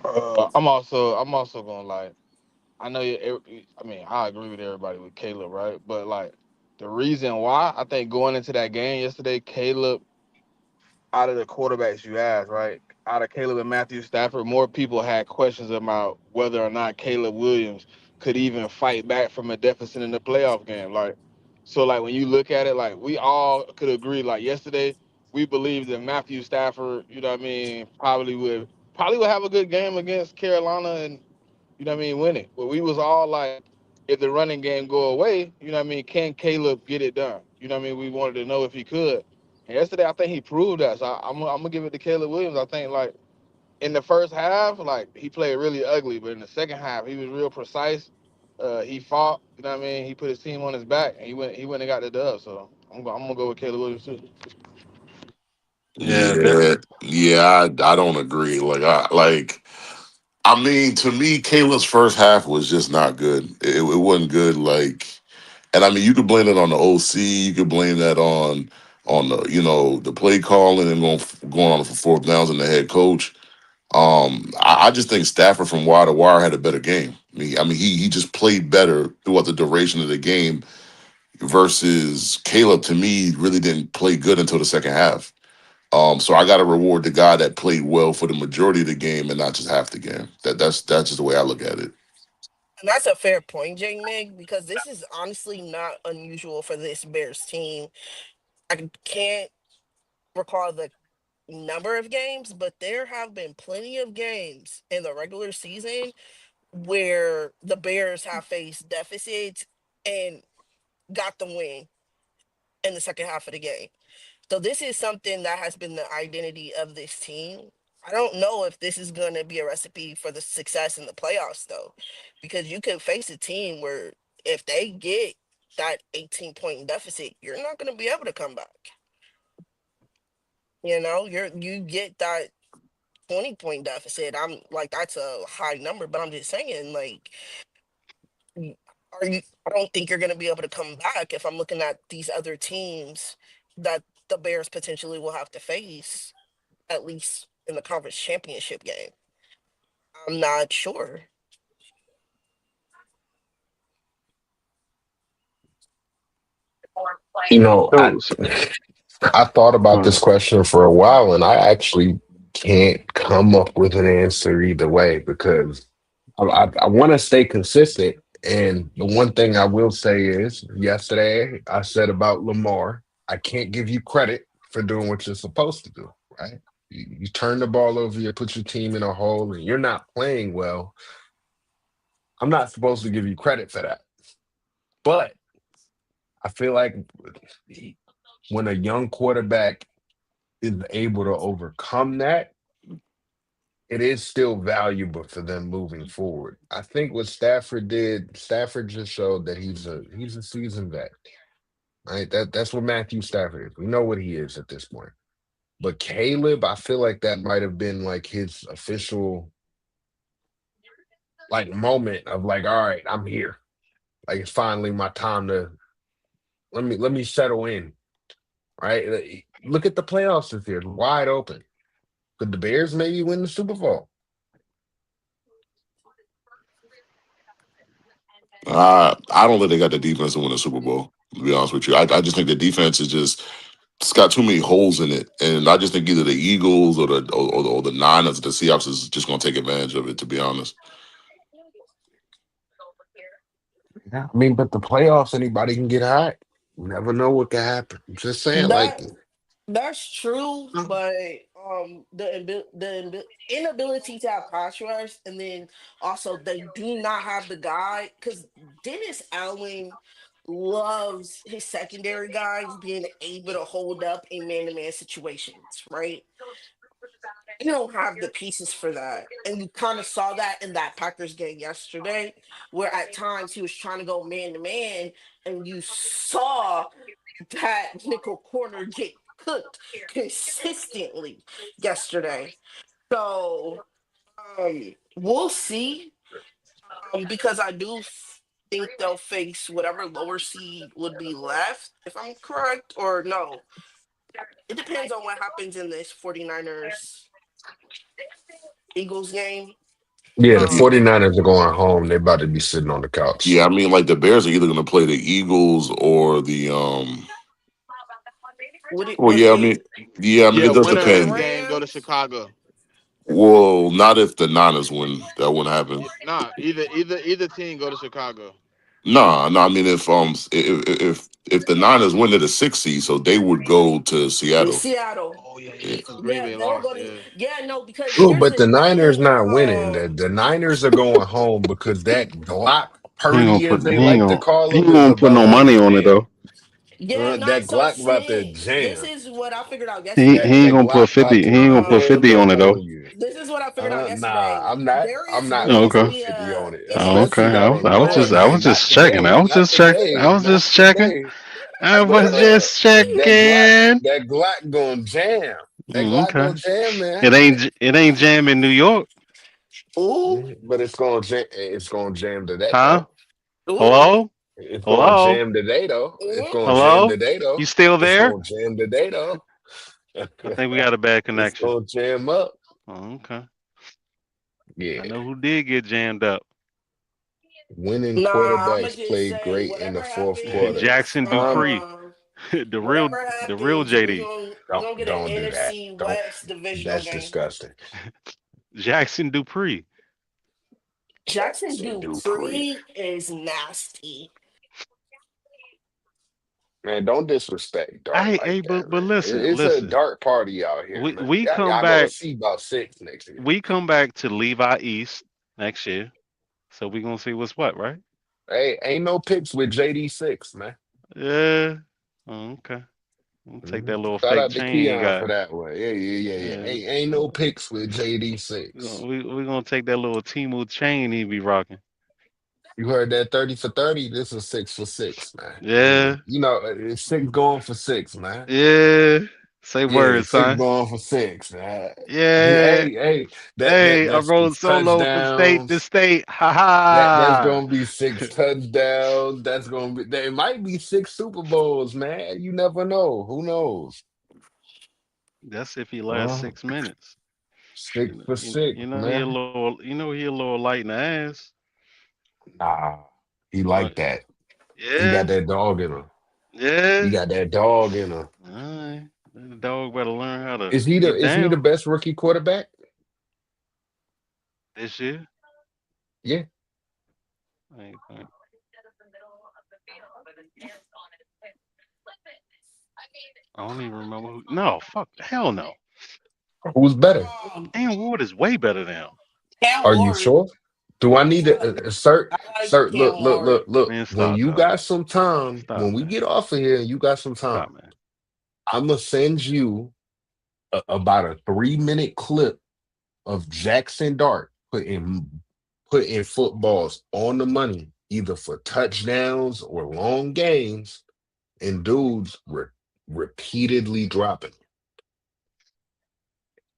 I'm also gonna like. I know I mean, I agree with everybody with Caleb, right? But like the reason why I think going into that game yesterday, Caleb out of the quarterbacks you asked, right? Out of Caleb and Matthew Stafford, more people had questions about whether or not Caleb Williams could even fight back from a deficit in the playoff game. Like, so like when you look at it, like we all could agree, like yesterday, we believed that Matthew Stafford, you know what I mean, probably would have a good game against Carolina and you know what I mean, win it. But we was all like, if the running game go away, you know what I mean, can Caleb get it done? You know what I mean? We wanted to know if he could. And yesterday, I think he proved that. So I'm gonna give it to Caleb Williams. I think like in the first half, like he played really ugly, but in the second half, he was real precise. He fought. You know what I mean? He put his team on his back, and he went and got the dub. So I'm gonna go with Caleb Williams too. Yeah, that, Yeah, yeah, I don't agree. I mean, to me, Caleb's first half was just not good. It wasn't good. And I mean, you could blame it on the OC. You could blame that on the the play calling and going on for fourth downs and the head coach. I just think Stafford from wire to wire had a better game. He just played better throughout the duration of the game versus Caleb. To me, really didn't play good until the second half. So I got to reward the guy that played well for the majority of the game and not just half the game. That's just the way I look at it. And that's a fair point, JMIK, because this is honestly not unusual for this Bears team. I can't recall the number of games, but there have been plenty of games in the regular season where the Bears have faced deficits and got the win in the second half of the game. So this is something that has been the identity of this team. I don't know if this is going to be a recipe for the success in the playoffs, though, because you could face a team where if they get that 18-point deficit, you're not going to be able to come back. You get that 20-point deficit. I'm like, that's a high number, but I'm just saying, like, are you? I don't think you're going to be able to come back if I'm looking at these other teams that the Bears potentially will have to face, at least in the conference championship game. I'm not sure. You know, I so, so I thought about uh, this question for a while, and I actually can't come up with an answer either way because I want to stay consistent. And the one thing I will say is, yesterday I said about Lamar, I can't give you credit for doing what you're supposed to do, right? You turn the ball over, you put your team in a hole, and you're not playing well. I'm not supposed to give you credit for that. But I feel like when a young quarterback is able to overcome that, it is still valuable for them moving forward. I think what Stafford did, Stafford just showed that he's a seasoned vet. Right? That's what Matthew Stafford is. We know what he is at this point. But Caleb, I feel like that might have been like his official like moment of like, all right, I'm here. Like it's finally my time to let me settle in. Right? Look at the playoffs this year, wide open. Could the Bears maybe win the Super Bowl? I don't think they got the defense to win the Super Bowl. To be honest with you, I just think the defense is just it's got too many holes in it, and I just think either the Eagles or the Niners or the Seahawks is just going to take advantage of it. To be honest, Yeah. I mean, but the playoffs, anybody can get hot. You never know what can happen. I'm just saying, like, That that's true, but inability to have pass rush, and then also they do not have the guy because Dennis Allen loves his secondary guys being able to hold up in man-to-man situations, right? You don't have the pieces for that. And you kind of saw that in that Packers game yesterday, where at times he was trying to go man to man, and you saw that nickel corner get cooked consistently yesterday. So we'll see. Because I do think they'll face whatever lower seed would be left, if I'm correct, or no. It depends on what happens in this 49ers Eagles game. yeah, the yeah, Um, 49ers are going home. They're about to be sitting on the couch. yeah. I mean, like the Bears are either going to play the Eagles or the. would it Well, would yeah. I they mean, yeah. I mean, Yeah, it does would winner of the this depend. game go to Rams? Chicago. Well, not if the Niners win. That wouldn't happen. Yeah, nah, either team go to Chicago. Nah, no. I mean, if the Niners win to the sixth seed, so they would go to The Seattle. Seattle. Oh yeah, Yeah. because Green Yeah, Bay they'll lost. go to. Yeah. Yeah, no, because Oh, here's but the the Niners thing. not winning. The Niners are going home because that Glock He ain't gonna Purdy, as put they he ain't like to gonna call he him, ain't is gonna put about no to money on it jam. though. yeah, no. That So Glock about to Smith, this jam. is what I figured out He yesterday. ain't That gonna put Glock about 50. He to ain't gonna put jam 50 up on it Um, though. on you. this is what I figured out Nah, yesterday. I'm not. There I'm is not going gonna to Okay. put be 50 a. on it, It's going. especially Okay. that I ain't was no just But I hey, was not just checking. today, I was not just check. I today, was not just checking. today. I was just That Glock, checking. that Glock gonna jam. That Glock Okay. gonna jam, man. It ain't jam in New York, ooh, But it's gonna jam. It's gonna jam today, huh? though. ooh, Hello? It's gonna Hello? jam today, though. It's ooh. gonna jam Hello? today, You though. still It's there? gonna jam today, though. I think we got a bad It's connection. gonna jam up. Oh, okay. I Yeah. know who did get jammed up. Winning Nah, I'ma quarterbacks just played say great in whatever the fourth happens quarter. Jackson Huh? Dupree, the real whatever the real happens, JD. we're Don't gonna get an don't do that. NFC Don't. West divisional That's game. disgusting. Jackson Dupree. Jackson Say Dupree. Dupree is nasty. Man, don't disrespect Dart like Hey, that, but man. listen, It's a listen. Dart party out here, We man. we come Y'all gonna back see about six next year. we come back to Levi East next year. So we gonna see what's what, right? Hey, ain't no picks with JD6, man. Yeah. Oh, okay. We'll take that Mhm. little Shout fake out to chain he Keon got. for that one. Yeah. Yeah. Ain't no picks with JD6. We gonna take that little Timu chain he be rocking. You heard that 30 for 30? This is 6 for 6, man. Yeah. It's six going for six, man. Yeah. Say Yeah, words, six son. going for six, man. Yeah. Hey, Hey, I that's rode six solo from state to touchdowns. state. Ha That's ha. gonna be six touchdowns. That's gonna be there might be six Super Bowls, man. You never know. Who knows? That's if he lasts Uh, 6 minutes. six for six, man. He a little light in the ass. Nah, he Uh, like that. He got yeah, that dog in him. He yeah. got that dog in him. Alright. The dog better learn how to Is he the get is he the down best rookie quarterback? this year. Yeah. I think. I don't even remember who. No, fuck, hell no. Who's better? Dan Ward is way better than him. Cam Are you Ward. sure? Do I need I to like assert? I like Sir, Cam Ward. look. Man, When stop, you dog. got some time, when Stop, we man. get off of here and you got some time, Stop, man. I'm gonna send you about a 3 minute clip of Jackson Dart putting footballs on the money, either for touchdowns or long games, and dudes were repeatedly dropping.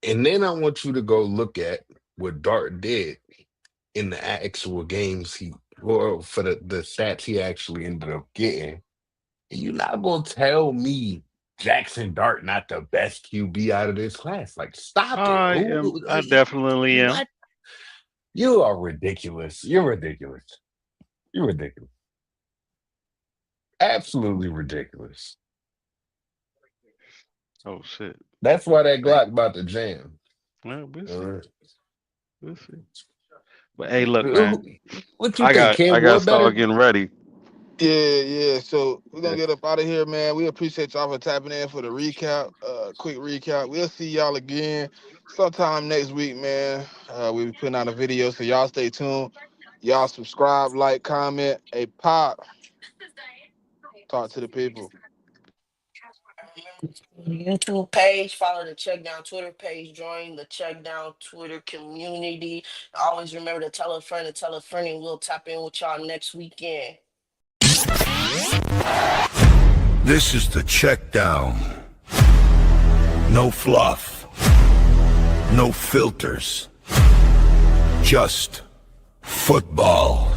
And then I want you to go look at what Dart did in the actual games or for the stats he actually ended up getting. And you're not gonna tell me Jackson Dart not the best QB out of this class. Like, stop it. I definitely am. What? You are ridiculous. You're ridiculous. You're ridiculous. Absolutely ridiculous. Oh shit. That's why that Glock about to jam. Well, we'll see. Uh, We'll see. But hey, look, man. what you think, Kim? I got to What better? start getting ready. Yeah. So we're gonna get up out of here, man. We appreciate y'all for tapping in for the recap. Quick recap. We'll see y'all again sometime next week, man. We'll be putting out a video, so y'all stay tuned. Y'all subscribe, like, comment. Hey, Pop, talk to the people. YouTube page, follow the CheckDown Twitter page, join the CheckDown Twitter community. Always remember to tell a friend, and we'll tap in with y'all next weekend. This is the CheckDown. No fluff. No filters. Just football.